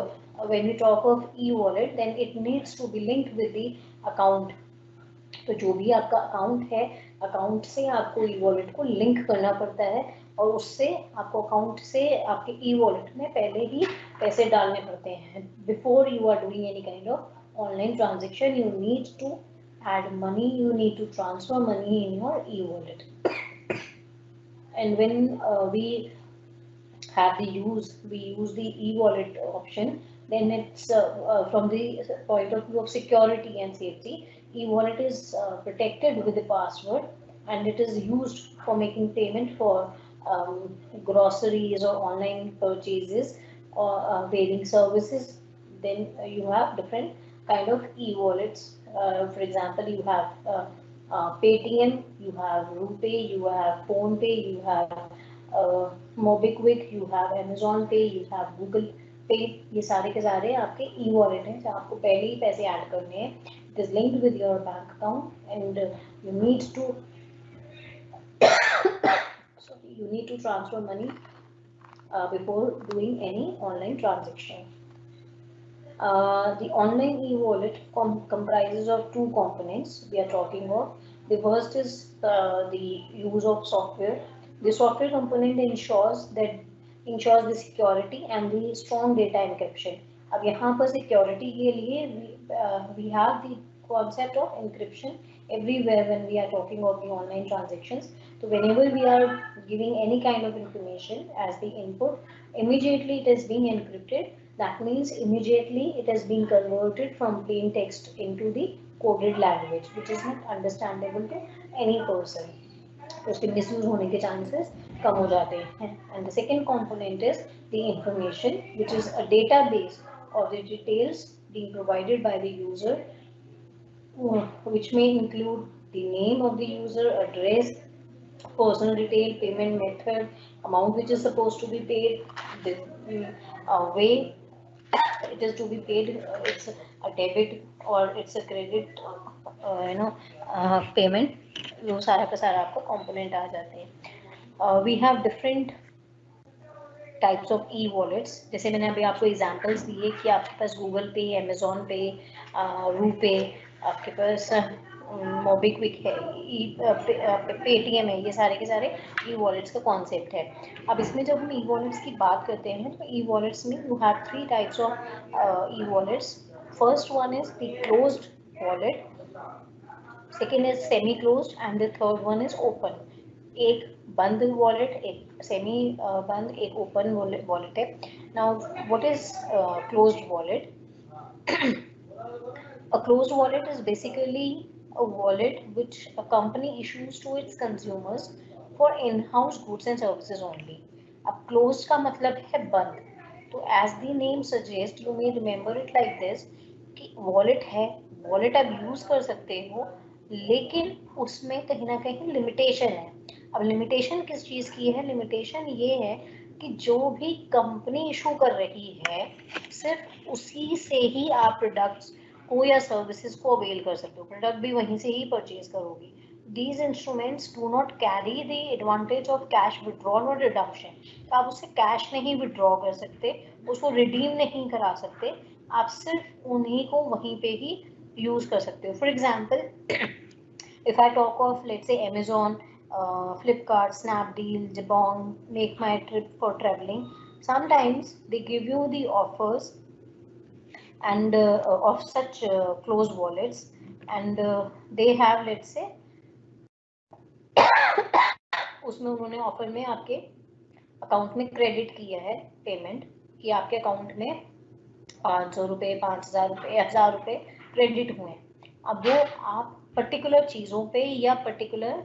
when we talk of e-wallet, then it needs to be linked with the account. तो जो भी आपका अकाउंट है, अकाउंट से आपको ई वॉलेट को लिंक करना पड़ता है और उससे आपको अकाउंट से आपके ई वॉलेट में पहले ही पैसे डालने पड़ते हैं. Before you are doing any kind of online transaction, you need to add money, you need to transfer money in your e-wallet. And when we use the e-wallet option, then it's from the point of view of security and safety, e-wallet is protected with the password, and it is used for making payment for groceries or online purchases or paying services. Then you have different kind of e-wallets. For example, you have Paytm, you have RuPay, you have PhonePe, you have MobiKwik, you have Amazon Pay, you have Google Pay. ये सारे के सारे आपके e-wallet हैं जहाँ आपको पहले ही पैसे ऐड करने हैं. It is linked with your bank account, and you need to transfer money before doing any online transaction. The online e-wallet comprises of two components we are talking of. The first is the use of software. The software component ensures the security and the strong data encryption. अब यहाँ पर security के लिए we have the concept of encryption everywhere when we are talking of the online transactions. So whenever we are giving any kind of information as the input, immediately it is being encrypted. That means immediately it has been converted from plain text into the coded language, which is not understandable to any person. तो उसके misuse होने के chances कम हो जाते हैं. And the second component is the information, which is a database of the details being provided by the user, which may include the name of the user, address, personal detail, payment method, amount which is supposed to be paid, the way it is to be paid, it's a debit or it's a credit, payment. वो सारा का सारा आपको component आ जाते हैं. We have different types of e-wallets. जैसे मैंने अभी आपको examples दिए कि आपके पास Google Pay, Amazon Pay, RuPay, आपके पास MobiKwik है, Paytm है, ये सारे के सारे e-wallets का concept है. अब इसमें जब हम e-wallets की बात करते हैं तो e-wallets में you have three types of e-wallets. First one is the closed wallet, second is semi-closed, and the third one is open. एक बंद वॉलेट, एक सेमी बंद, एक ओपन वॉलेट है. Now what is closed wallet? A closed wallet is basically a wallet which a company issues to its consumers for in-house goods and services only. अब closed का मतलब है बंद. तो as the name suggests, you may remember it like this कि wallet है, wallet आप use कर सकते हो, लेकिन उसमें कहीं ना कहीं लिमिटेशन है. अब लिमिटेशन किस चीज़ की है? लिमिटेशन ये है कि जो भी कंपनी इशू कर रही है सिर्फ उसी से ही आप प्रोडक्ट्स को या सर्विसेज को अवेल कर सकते हो, प्रोडक्ट भी वहीं से ही परचेज करोगे. These instruments do not carry the advantage of cash withdrawal और रिडम्पशन. तो आप उससे कैश नहीं विड्रॉ कर सकते, उसको रिडीम नहीं करा सकते, आप सिर्फ उन्हीं को वहीं पे ही यूज कर सकते हो. For example, if I talk of let's say Amazon, Flipkart, Snapdeal, Jabong, Make My Trip for traveling, sometimes they give you the offers and of such closed wallets, and they have let's say उसमें उन्होंने offer में आपके account में credit किया है payment कि आपके account में 500 रुपये, 5000 रुपये, 1000 रुपये क्रेडिट हुए. अब वो आप पर्टिकुलर चीज़ों पे या पर्टिकुलर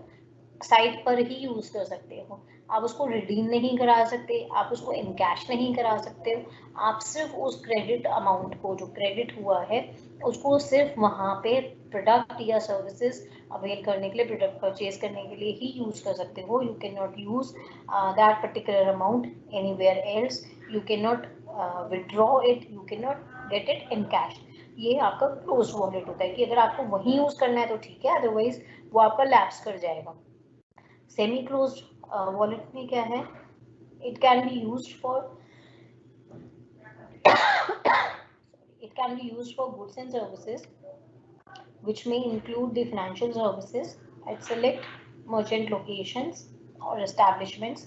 साइट पर ही यूज कर सकते हो. आप उसको रिडीम नहीं करा सकते, आप उसको इन कैश नहीं करा सकते हो. आप सिर्फ उस क्रेडिट अमाउंट को जो क्रेडिट हुआ है उसको सिर्फ वहाँ पे प्रोडक्ट या सर्विसेज अवेल करने के लिए, प्रोडक्ट परचेज करने के लिए ही यूज कर सकते हो. You can not use that particular amount anywhere else. You can not withdraw it, you cannot get it in cash. ये आपका क्लोज वॉलेट होता है कि अगर आपको वही यूज करना है तो ठीक है, अदरवाइज वो आपका लैप्स कर जाएगा. सेमी क्लोज वॉलेट में क्या है, it can be used for it can be used for goods and services which may include the financial services at select merchant locations or establishments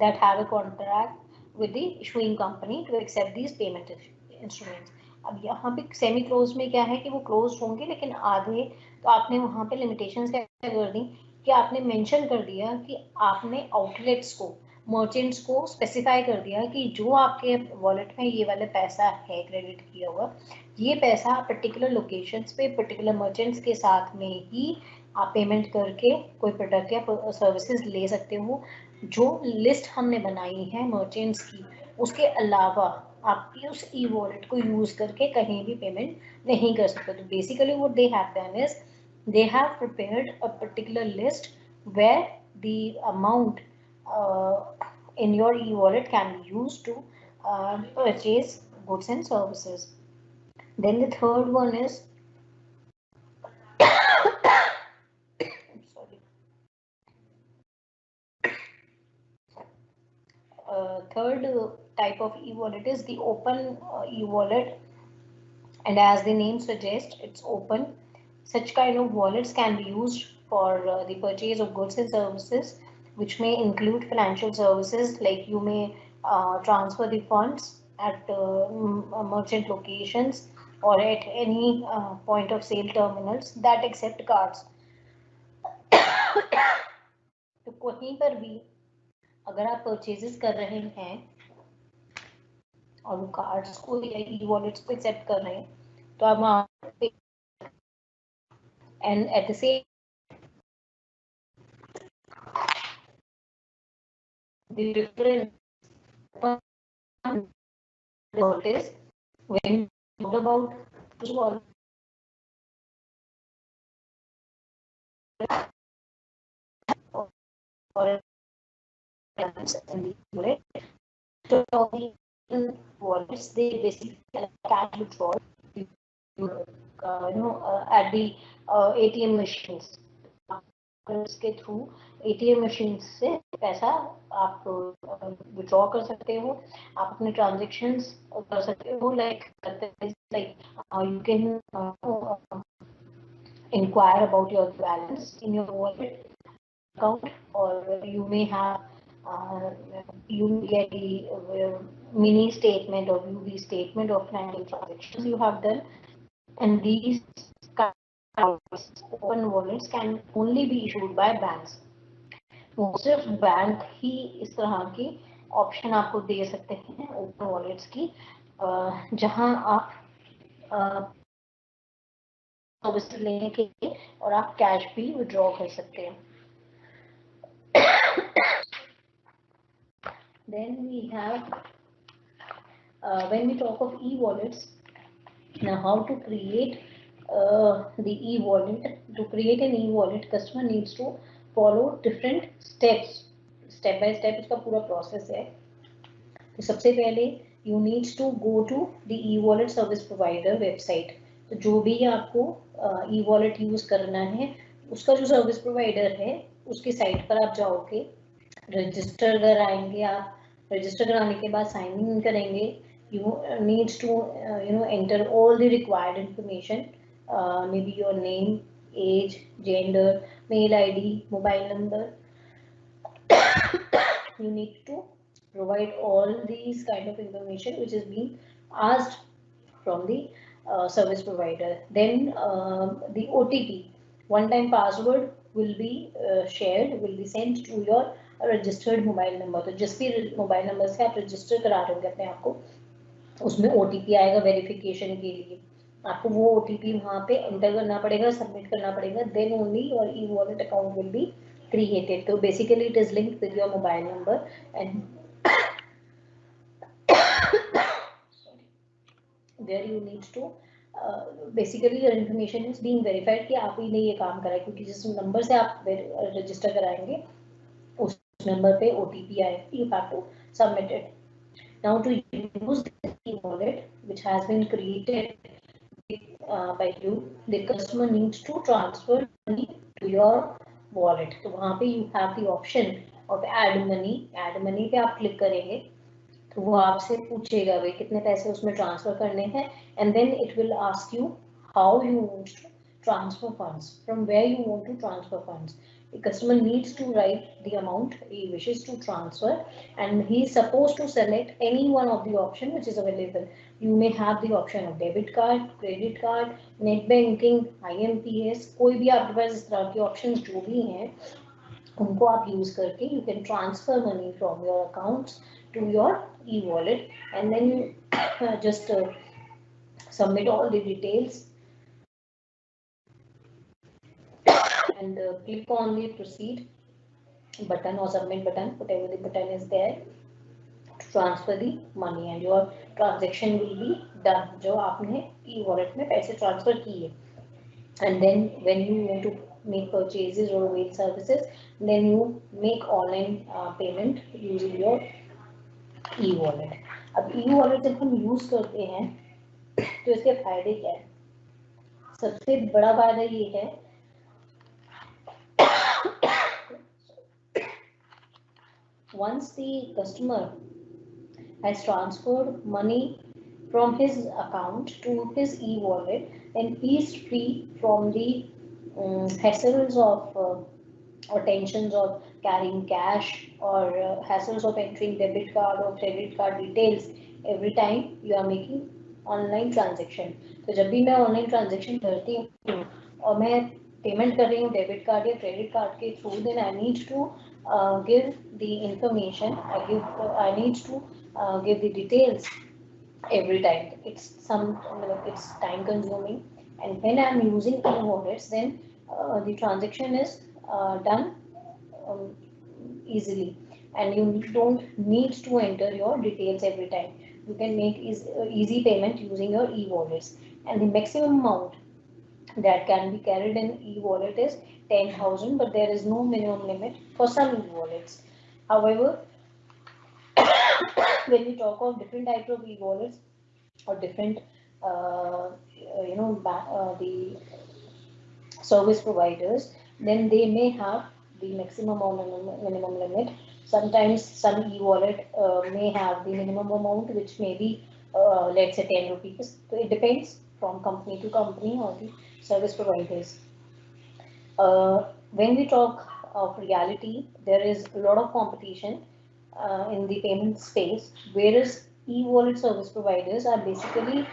that have a contract with the issuing company to accept these payment instruments. अब यहाँ पे semi close में क्या है कि वो close होंगे, लेकिन आधे तो आपने वहाँ पे लिमिटेशंस क्या कर दी कि आपने मेंशन कर दिया कि आपने आउटलेट्स को, मर्चेंट्स को स्पेसिफाई कर दिया कि जो आपके वॉलेट में ये वाला पैसा है क्रेडिट किया हुआ, ये पैसा पर्टिकुलर लोकेशंस पे पर्टिकुलर मर्चेंट्स के साथ में ही आप पेमेंट करके कोई प्रोडक्ट या सर्विसेज ले सकते हो. जो लिस्ट हमने बनाई है मर्चेंट्स की, उसके अलावा आप उस ई वॉलेट को यूज करके कहीं भी पेमेंट नहीं कर सकते. तो basically what they have done is they have prepared a particular list where the amount in your e-wallet can be used to purchase goods and services. Then the third one is third type of e-wallet is the open e-wallet, and as the name suggests, it's open. Such kind of wallets can be used for the purchase of goods and services, which may include financial services, like you may transfer the funds at merchant locations or at any point of sale terminals that accept cards. तो कहीं पर भी अगर आप purchases कर रहे हैं और वो कार्ड्स को या ई वॉलेट्स को एक्सेप्ट कर रहे हैं, तो आप वहाँ पे and at the same the difference is when you talk about or so in wallets they basically cash withdrawal at the ATM machines. के थ्रू एटीएम मशीन से पैसा आप विड्रॉ कर सकते हो, आप अपने ट्रांजैक्शंस कर सकते हो, like you can inquire about your balance in your wallet account, or you may have you get the mini statement or UV statement of financial transactions you have done, and these open wallets can only be issued by banks. वो सिर्फ bank ही इस तरह की option आपको दे सकते हैं open wallets की, जहां आप सर्विस लेने के लिए और आप कैश भी विड्रॉ कर सकते हैं. Then we have when we talk of e-wallets, now how to create the e-wallet. To create an e-wallet, customer needs to follow different steps. Step by step इसका पूरा प्रोसेस है. तो सबसे पहले you need to go to the e-wallet service provider website. तो जो भी आपको e-wallet यूज करना है, उसका जो सर्विस प्रोवाइडर है उसकी साइट पर आप जाओगे, रजिस्टर कराएंगे. आप रजिस्टर कराने के बाद साइन इन करेंगे. You needs to enter all the required information, maybe your name, age, gender, mail ID, mobile number. You need to provide all these kind of information which is being asked from the service provider. Then the OTP, one time password, will be shared, will be sent to your registered mobile number. तो जिस भी mobile number से आप register करा रहे होंगे अपने आप को, उसमें OTP आएगा वेरिफिकेशन के लिए. आपको वो OTP वहाँ पे एंटर करना पड़ेगा, सबमिट करना पड़ेगा. Then only your e-wallet account will be created. So basically it is linked with your mobile number, and there you need to basically your information is being verified कि आप ही ने ये काम करा है, क्योंकि जिस नंबर से आप रजिस्टर कराएंगे उस नंबर पे OTP आएगा. You have to submit it. Now to use this e-wallet which has been created by you, the customer needs to transfer money to your wallet. तो वहाँ पे you have the option of add money. add money पे आप click करेंगे तो वो आपसे पूछेगा भाई कितने पैसे उसमें ट्रांसफर करने हैं, and then it will ask you how you want to transfer funds, from where you want to transfer funds. The customer needs to write the amount he wishes to transfer, and he is supposed to select any one of the option which is available. You may have the option of debit card, credit card, net banking, IMPS, कोई भी आपके पास इस तरह के options जो भी हैं उनको आप यूज करके you can transfer money from your accounts to your e-wallet, and then you just submit all the details and click on the proceed button or submit button, whatever the button is there, to transfer the money, and your transaction will be done जो आपने e-wallet में पैसे transfer किए. And then when you want to make purchases or avail services, then you make online payment using your e-wallet. अब e-wallet जब हम use करते हैं तो इसके फायदे क्या है? सबसे बड़ा फायदा ये है once the customer has transferred money from his account to his e-wallet, then he is free from the hassles of or tensions of carrying cash or hassles of entering debit card or credit card details every time you are making online transaction. तो जब भी मैं online transaction करती हूँ और मैं payment कर रही हूँ डेबिट कार्ड या क्रेडिट कार्ड के through, then I need to give the information, I need to give the details every time. It's time consuming, and when I'm using e-wallets, then the transaction is done easily, and you don't need to enter your details every time. You can make easy payment using your e-wallets, and the maximum amount that can be carried in e-wallet is 10,000, but there is no minimum limit for some e-wallets. However, when we talk of different types of e-wallets or different the service providers, then they may have the maximum or minimum limit. Sometimes some e-wallet may have the minimum amount which may be let's say 10 rupees. So it depends from company to company or the service providers. When we talk of reality, there is a lot of competition in the payment space, whereas e-wallet service providers are basically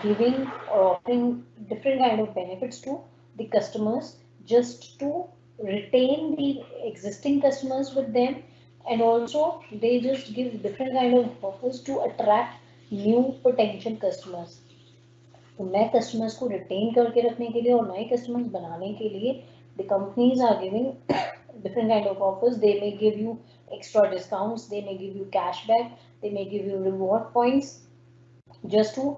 giving or offering different kind of benefits to the customers just to retain the existing customers with them, and also they just give different kind of offers to attract new potential customers. तो नए customers को retain करके रखने के लिए और नए customers बनाने के लिए the companies are giving different kind of offers. They may give you extra discounts, they may give you cashback, they may give you reward points just to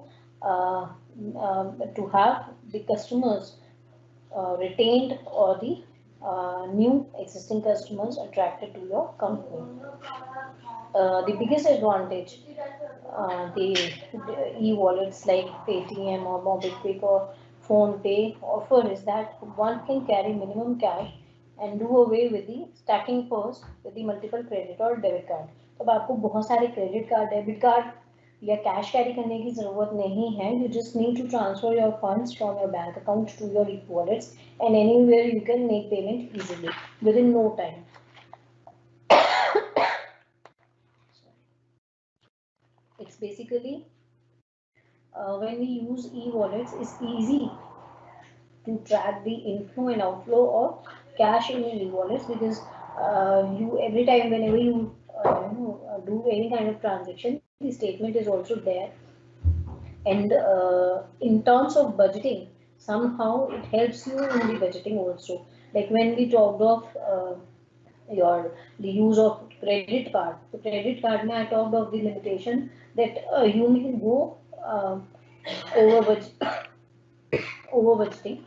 have the customers retained or the new existing customers attracted to your company. The biggest advantage the e-wallets like Paytm or MobiKwik or PhonePe offer is that one can carry minimum cash and do away with the stacking first with the multiple credit or debit card. तो आपको बहुत सारे credit card, debit card या cash carry करने की ज़रूरत नहीं है. You just need to transfer your funds from your bank account to your e-wallets, and anywhere you can make payment easily within no time. It's basically when we use e-wallets, it's easy to track the inflow and outflow of cash in your e-wallets, because you every time whenever you do any kind of transaction, the statement is also there. And in terms of budgeting, somehow it helps you in the budgeting also. Like when we talked of the use of credit card. So credit card में I talked of the limitation that you may go over budgeting.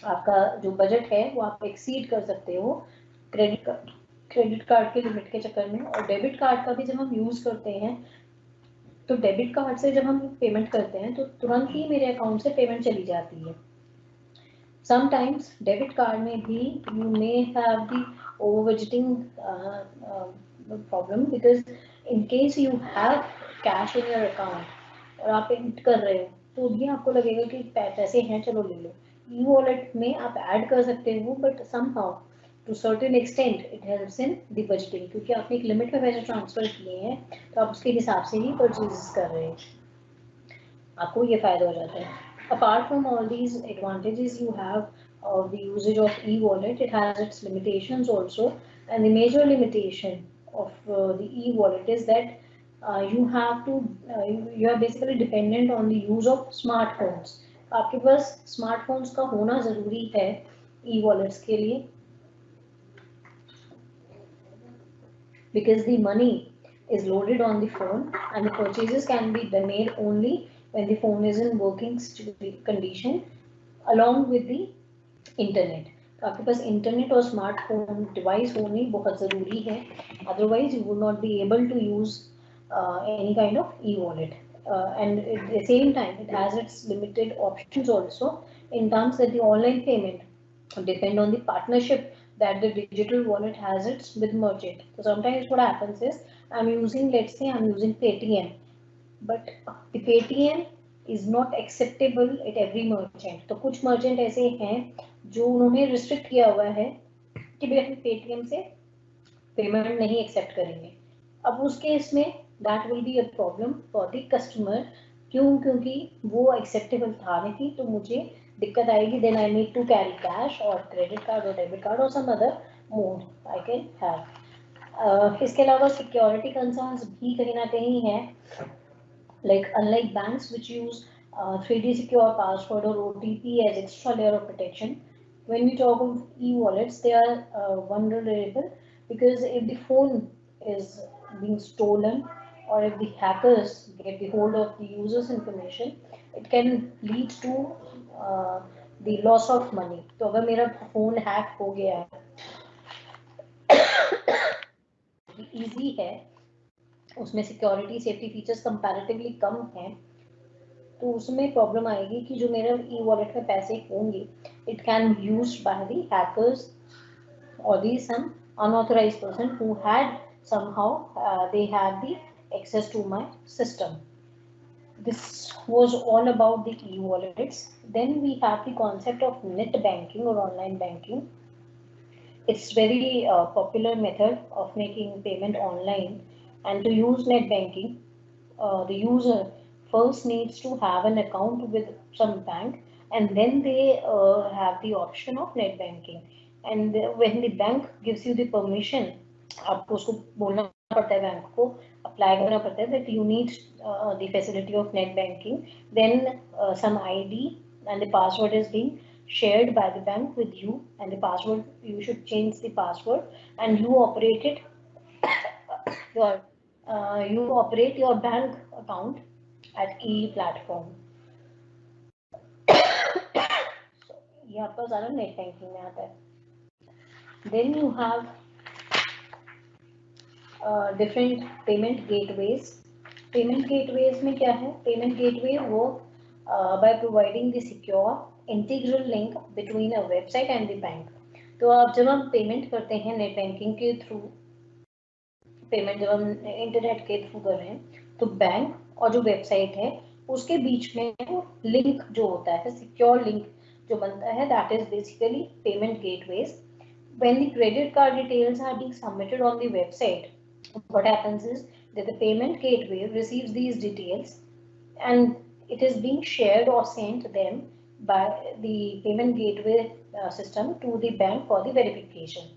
आपका जो budget है वो आप exceed कर सकते हो credit card के लिमिट के चक्कर में. और डेबिट कार्ड का भी जब हम यूज करते हैं तो डेबिट कार्ड से जब हम पेमेंट करते हैं तो तुरंत ही मेरे अकाउंट से पेमेंट चली जाती है। समटाइम्स डेबिट कार्ड में भी you may have the over budgeting problem, because in case you have cash in your account और आप पेमेंट कर रहे हो तो भी आपको लगेगा कि पैसे हैं चलो ले लो। ई वॉलेट में आप ऐड कर सकते हो, but somehow to certain extent it helps in the budgeting, क्योंकि आपने एक लिमिट में पैसे ट्रांसफर किए हैं तो आप उसके हिसाब से ही परचेज कर रहे हैं, आपको ये फायदा हो जाता है। Apart from all these advantages you have of the usage of e-wallet, it has its limitations also, and the major limitation of the e-wallet is that you have to you are basically dependent on the use of smartphones. आपके पास smartphones का होना जरूरी है e-wallets के लिए, because the money is loaded on the phone and the purchases can be made only when the phone is in working condition along with the internet. तो आपके पास इंटरनेट और स्मार्टफोन डिवाइस होनी बहुत ज़रूरी है, otherwise you would not be able to use any kind of e-wallet. And at the same time it has its limited options also, in terms that the online payment depend on the partnership that the digital wallet has its with merchant. So sometimes what happens is I'm using, let's say I'm using Paytm, but the Paytm is not acceptable at every merchant. तो कुछ merchant ऐसे हैं जो उन्होंने restrict किया हुआ है कि भाई हम Paytm से पेमेंट नहीं एक्सेप्ट करेंगे। अब उस केस में that will be a problem for the customer, क्योंकि वो एक्सेप्टेबल था नहीं, तो मुझे दिक्कत आएगी। Then I need to carry cash और क्रेडिट कार्ड और डेबिट कार्ड और some other mode I can have. इसके अलावा सिक्योरिटी कंसर्न्स भी कहीं ना कहीं है, like unlike banks which use 3D secure password or OTP as extra layer of protection, when we talk of e-wallets, they are vulnerable, because if the phone is being stolen or if the hackers get the hold of the user's information, it can lead to uh, the loss of money. तो अगर मेरा phone hack हो गया है, easy है, उसमें security safety features comparatively कम हैं, तो उसमें प्रॉब्लम आएगी कि जो मेरा ई वॉलेट में पैसे होंगे it can be used by the hackers or the some unauthorized person who had somehow they had the access to my system. This was all about the e-wallets. Then we have the concept of net banking or online banking. It's very popular method of making payment online, and to use net banking the user first needs to have an account with some bank, and then they have the option of net banking. And when the bank gives you the permission, आपको उसको बोलना पड़ता है, bank को apply करना पड़ता है that you need the facility of net banking, then some ID and the password is being shared by the bank with you, and the password you should change the password, and you operate it your you operate your bank account at e-platform. So ये आपका ज़्यादा net banking में आता है. Then you have different payment gateways. Payment gateways में क्या है? Payment gateway work by providing the secure integral link between a website and the bank. तो आप जब हम पेमेंट करते हैं नेट बैंकिंग के थ्रू, पेमेंट जब हम इंटरनेट के थ्रू कर रहे हैं, तो बैंक और जो वेबसाइट है उसके बीच में वो लिंक जो होता है, सिक्योर लिंक जो बनता है, that is basically payment gateways. When the credit card details are being submitted on the website, what happens is that the payment gateway receives these details and it is being shared or sent to them by the payment gateway system to the bank for the verification.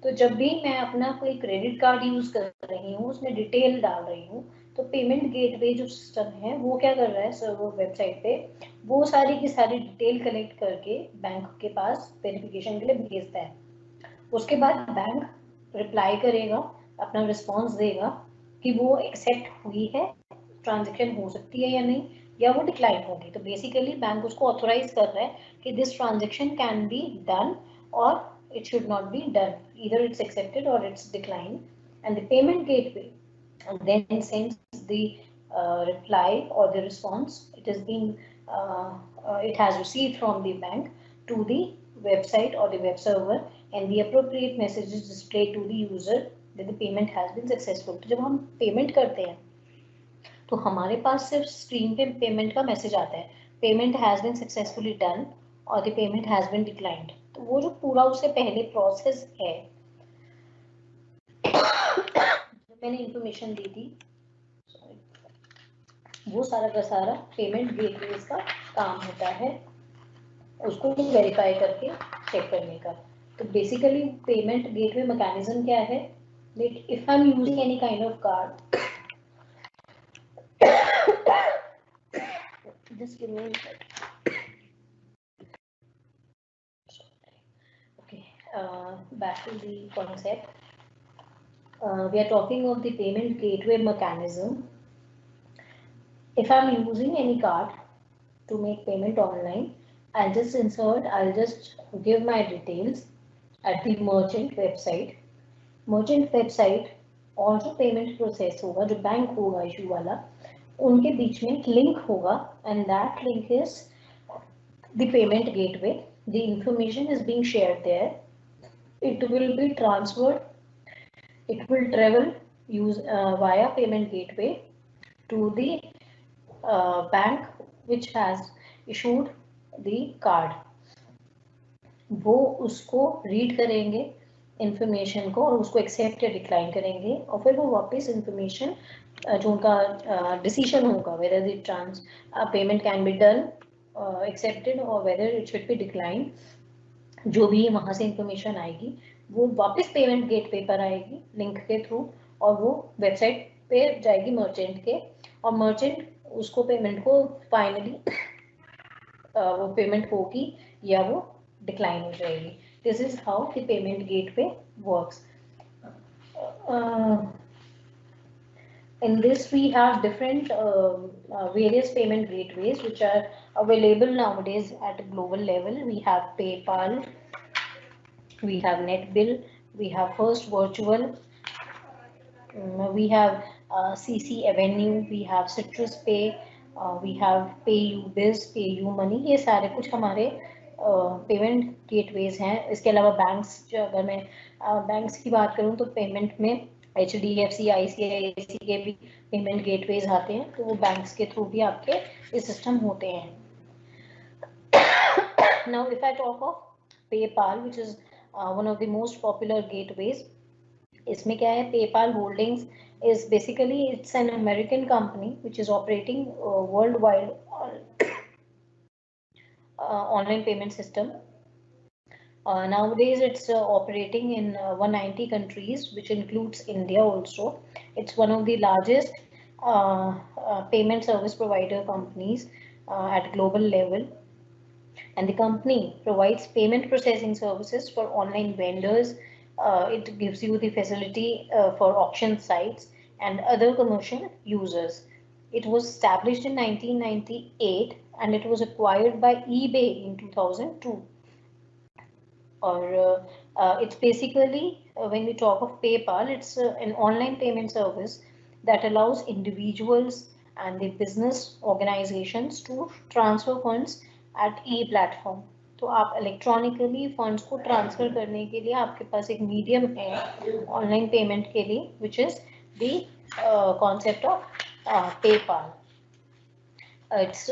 तो जब भी मैं अपना कोई credit card use कर रही हूँ, उसमें डिटेल डाल रही हूँ, तो पेमेंट गेटवे जो सिस्टम है वो क्या कर रहा है, सर्वर वेबसाइट पे वो सारी की सारी डिटेल कलेक्ट करके बैंक के पास वेरिफिकेशन के लिए भेजता है. उसके बाद बैंक रिप्लाई करेगा, अपना रिस्पॉन्स देगा कि वो एक्सेप्ट हुई है, ट्रांजेक्शन हो सकती है या नहीं, या वो डिक्लाइन होगी. तो बेसिकली बैंक उसको ऑथोराइज कर रहा है कि this transaction can be done और it should not be done. Either it's accepted or it's declined. And the payment gateway then sends the reply or the response it has received from the bank to the website or the web server, and the appropriate message is displayed to the user that the payment has been successful. तो जब हम payment करते हैं तो हमारे पास सिर्फ screen पे payment का मैसेज आता है, payment has been successfully done और the payment has been declined. तो वो जो पूरा उससे पहले प्रोसेस है जो मैंने इंफॉर्मेशन दी थी, वो सारा का सारा पेमेंट गेटवे का काम होता है, उसको वेरीफाई करके चेक करने का। तो बेसिकली पेमेंट गेटवे मैकेनिज्म क्या है, like if I am using any kind of card, just give me a minute. Okay, back to the concept. We are talking of the payment gateway mechanism. If I'm using any card to make payment online, I'll just give my details at the merchant website. Merchant website और जो payment process होगा, जो bank होगा issue वाला, उनके बीच में एक link होगा, and that link is the payment gateway. The information is being shared there. It will be transferred. It will travel via payment gateway to the bank which has issued the card. वो उसको read करेंगे information को और उसको accept या decline करेंगे, और फिर वो वापस इंफॉर्मेशन जो उनका डिसीजन होगा whether the payment can be done accepted or whether it should be declined, जो भी वहाँ से इंफॉर्मेशन आएगी वो वापस पेमेंट गेटवे पर आएगी लिंक के थ्रू, और वो वेबसाइट पे जाएगी मर्चेंट के, और मर्चेंट उसको पेमेंट को फाइनली वो पेमेंट होगी या वो डिक्लाइन हो जाएगी. This is how the payment gateway works. In this we have different various payment gateways which are available nowadays at a global level. We have PayPal, we have NetBill, we have First Virtual, we have CC Avenue, we have Citrus Pay, we have PayUBiz, PayUmoney. ये सारे कुछ हमारे payment gateways हैं. इसके अलावा banks, जो अगर मैं बैंक्स की बात करूं तो पेमेंट में HDFC, ICICI के भी पेमेंट गेटवेज आते हैं, तो वो बैंक्स के थ्रू भी आपके ये सिस्टम होते हैं. Now if I talk of PayPal, which is one of the most popular gateways, इसमें क्या है, PayPal Holdings is basically it's an American company which is operating worldwide online payment system. Nowadays it's operating in 190 countries, which includes India also. It's one of the largest payment service provider companies at global level, and the company provides payment processing services for online vendors. It gives you the facility for auction sites and other commercial users. It was established in 1998 and it was acquired by eBay in 2002. Or it's basically, when we talk of PayPal, it's an online payment service that allows individuals and the business organizations to transfer funds at e-platform. तो आप electronically funds को transfer करने के लिए आपके पास एक medium है online payment के लिए, which is the concept of PayPal. It's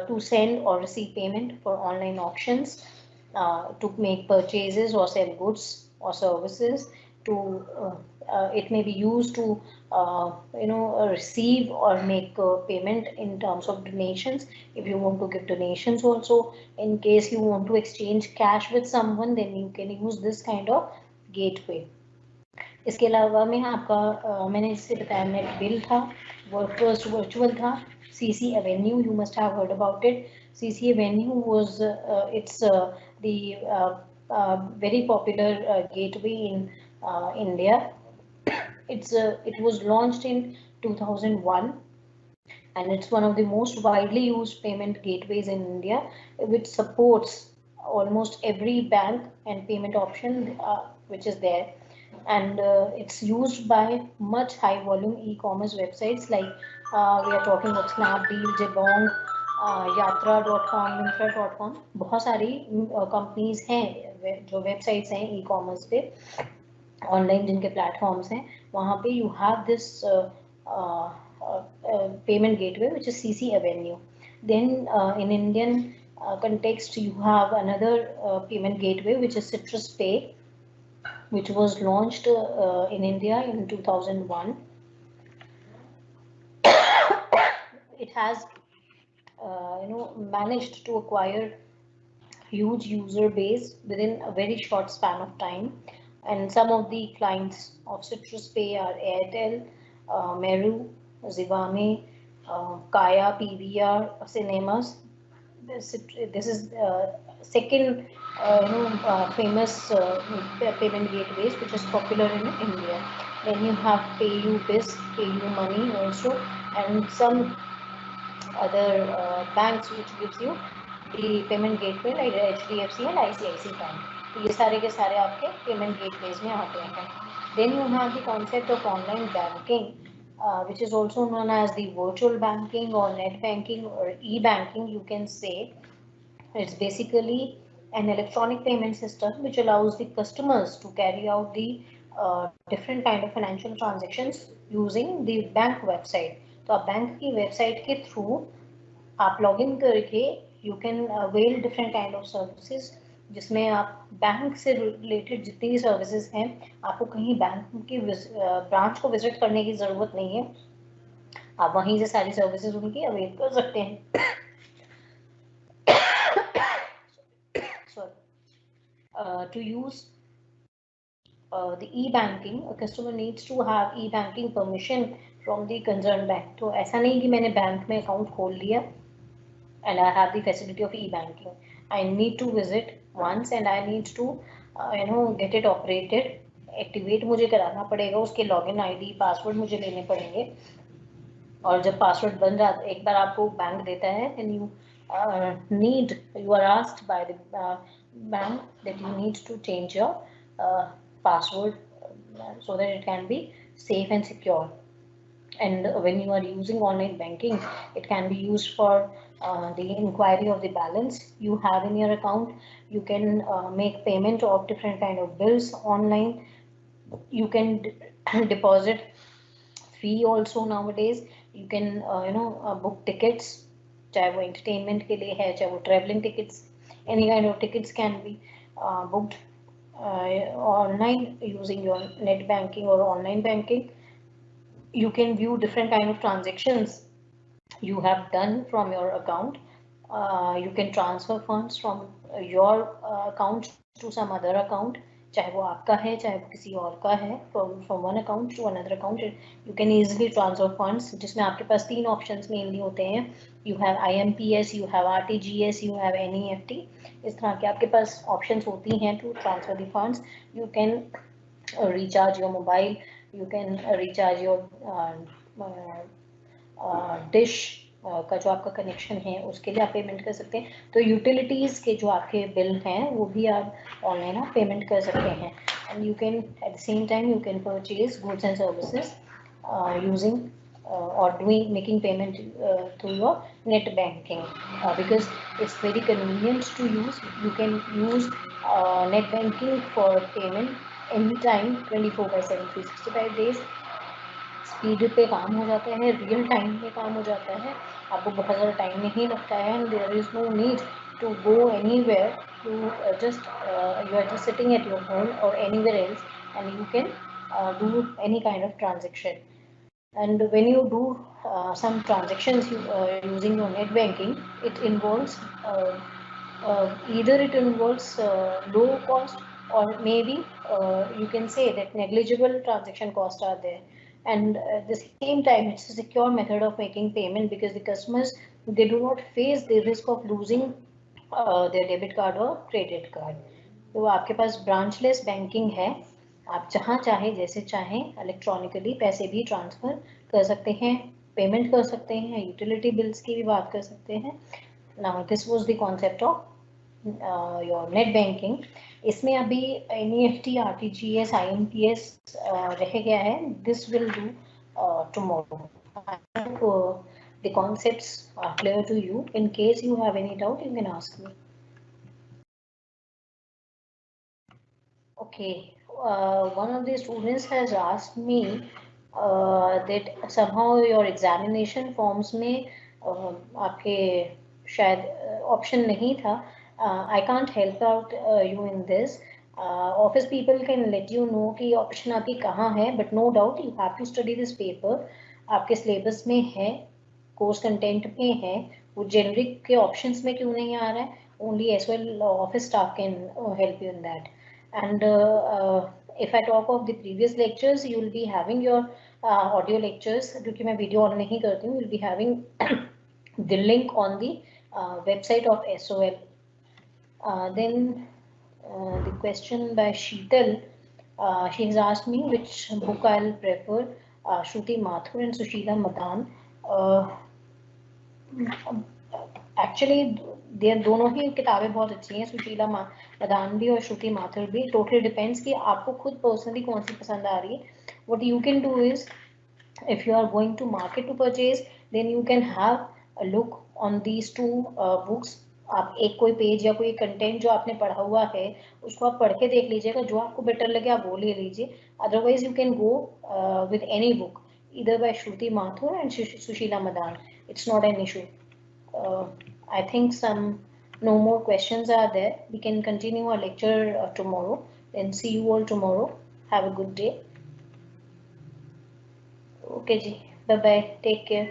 to send or receive payment for online auctions, to make purchases or sell goods or services, to it may be used to receive or make payment in terms of donations. If you want to give donations also, in case you want to exchange cash with someone, then you can use this kind of gateway. इसके अलावा में आपका मैंने इससे बताया NetBill था, First Virtual था, CC Avenue, you must have heard about it. CC Avenue was it's the very popular gateway in India. It was launched in 2001 and it's one of the most widely used payment gateways in India, which supports almost every bank and payment option which is there. and it's used by much high volume e-commerce websites like we are talking about Snapdeal, Jabong, yatra.com, Myntra.com. बहुत सारी companies हैं जो websites हैं e commerce पे online जिनके platforms हैं, वहाँ पे you have this payment gateway which is CC Avenue. Then in Indian context you have another payment gateway which is Citrus Pay, which was launched in India in 2001. It has managed to acquire huge user base within a very short span of time, and some of the clients of Citrus Pay are Airtel, Meru, Zivame, Kaya, PVR, Cinemas. This is second famous payment gateways which is popular in India. Then you have PayU-Biz, PayU Money also, and some other banks which gives you the payment gateway like HDFC and ICICI Bank. तो ये सारे के सारे आपके payment gateways में आते हैं. Then you have the concept of online banking, which is also known as the virtual banking or net banking or e-banking, you can say. It's basically an electronic payment system which allows the customers to carry out the different kind of financial transactions using the bank website. तो आप bank की website के through आप login करके you can avail different kind of services, जिसमें आप bank से related जितनी भी सर्विसेज हैं, आपको कहीं बैंक की ब्रांच को विजिट करने की ज़रूरत नहीं है, आप वहीं से सारी सर्विसेज उनकी अवेल कर सकते हैं. To use the e-banking, a customer needs to have e-banking permission from the concerned bank. तो ऐसा नहीं कि मैंने बैंक में अकाउंट खोल लिया and I have the facility of e-banking. I need to visit once and I need to get it operated. Activate मुझे कराना पड़ेगा, उसके लॉगिन आईडी पासवर्ड मुझे लेने पड़ेंगे, और जब पासवर्ड बन जाता एक बार आपको बैंक देता है and you are asked by the bank that you need to change your password so that it can be safe and secure. And when you are using online banking, it can be used for the inquiry of the balance you have in your account. You can make payment of different kind of bills online. You can deposit fee also nowadays. You can book tickets, चाहे वो entertainment के लिए है, चाहे वो traveling tickets, any kind of tickets can be booked online using your net banking or online banking. You can view different kind of transactions you have done from your account. You can transfer funds from your account to some other account, चाहे वो आपका है चाहे वो किसी और का है, from one account to another account. You can easily transfer funds, जिसमें आपके पास 3 options mainly होते हैं. You have IMPS, you have RTGS, you have NEFT. इस तरह के आपके पास options होती हैं to transfer the funds. You can recharge your mobile, you can recharge your dish का जो आपका कनेक्शन है उसके लिए आप पेमेंट कर सकते हैं. तो यूटिलिटीज़ के जो आपके बिल हैं वो भी आप ऑनलाइन आप पेमेंट कर सकते हैं. And you can at the same time you can purchase goods and services using or making payment through your net banking, because it's very convenient to use. You can use net banking for payment anytime 24/7 365 days. Speed पे काम हो जाता है, real time में काम हो जाता है, आपको बहुत ज़्यादा टाइम नहीं लगता है. And there is no need to go anywhere, to just you are just sitting at your home or anywhere else and you can do any kind of transaction. And when you do some transactions using your net banking, it involves either it involves low cost, or maybe you can say that negligible transaction costs are there. And at the same time, it's a secure method of making payment, because the customers, they do not face the risk of losing their debit card or credit card. तो आपके पास branchless banking है, आप जहाँ चाहे जैसे चाहें electronically पैसे भी ट्रांसफ़र कर सकते हैं, पेमेंट कर सकते हैं, यूटिलिटी बिल्स की भी बात कर सकते हैं. Now this was the concept of your net banking, इसमें अभी NEFT, RTGS, IMPS रह गया है. This will do tomorrow. I hope the concepts are clear to you. In case you have any doubt, you can ask me. Okay, one of the students has asked me that somehow your examination forms में आपके शायद option नहीं था. I can't help out you in this. Office people can let you know कि option आपकी कहाँ है, but no doubt you have to study this paper. आपके syllabus में है, course content में है, वो generic के options में क्यों नहीं आ रहा है? Only as well office staff can help you in that. And if I talk of the previous lectures, you will be having your audio lectures, क्योंकि मैं video on नहीं करती हूँ, you'll be having the link on the website of SOL. Then the question by Sheetal, she has asked me which book I'll prefer, Shruti Mathur and Sushila Madan. Actually दोनों ही किताबें बहुत अच्छी हैं, सुशीला मदान भी और श्रुति माथुर भी. टोटली डिपेंड्स कि आपको खुद पर्सनली कौन सी पसंद आ रही है. What you can do is, if you are going to market to purchase, then you can have a look on these two books. आप एक कोई पेज या कोई कंटेंट जो आपने पढ़ा हुआ है उसको आप पढ़ के देख लीजिएगा, जो आपको बेटर लगे आप वो ले लीजिए. Otherwise you can go with any book either by Shruti Mathur and Sushila Madan. It's not an issue. I think no more questions are there. We can continue our lecture tomorrow. Then see you all tomorrow. Have a good day. Okay ji. Bye bye. Take care.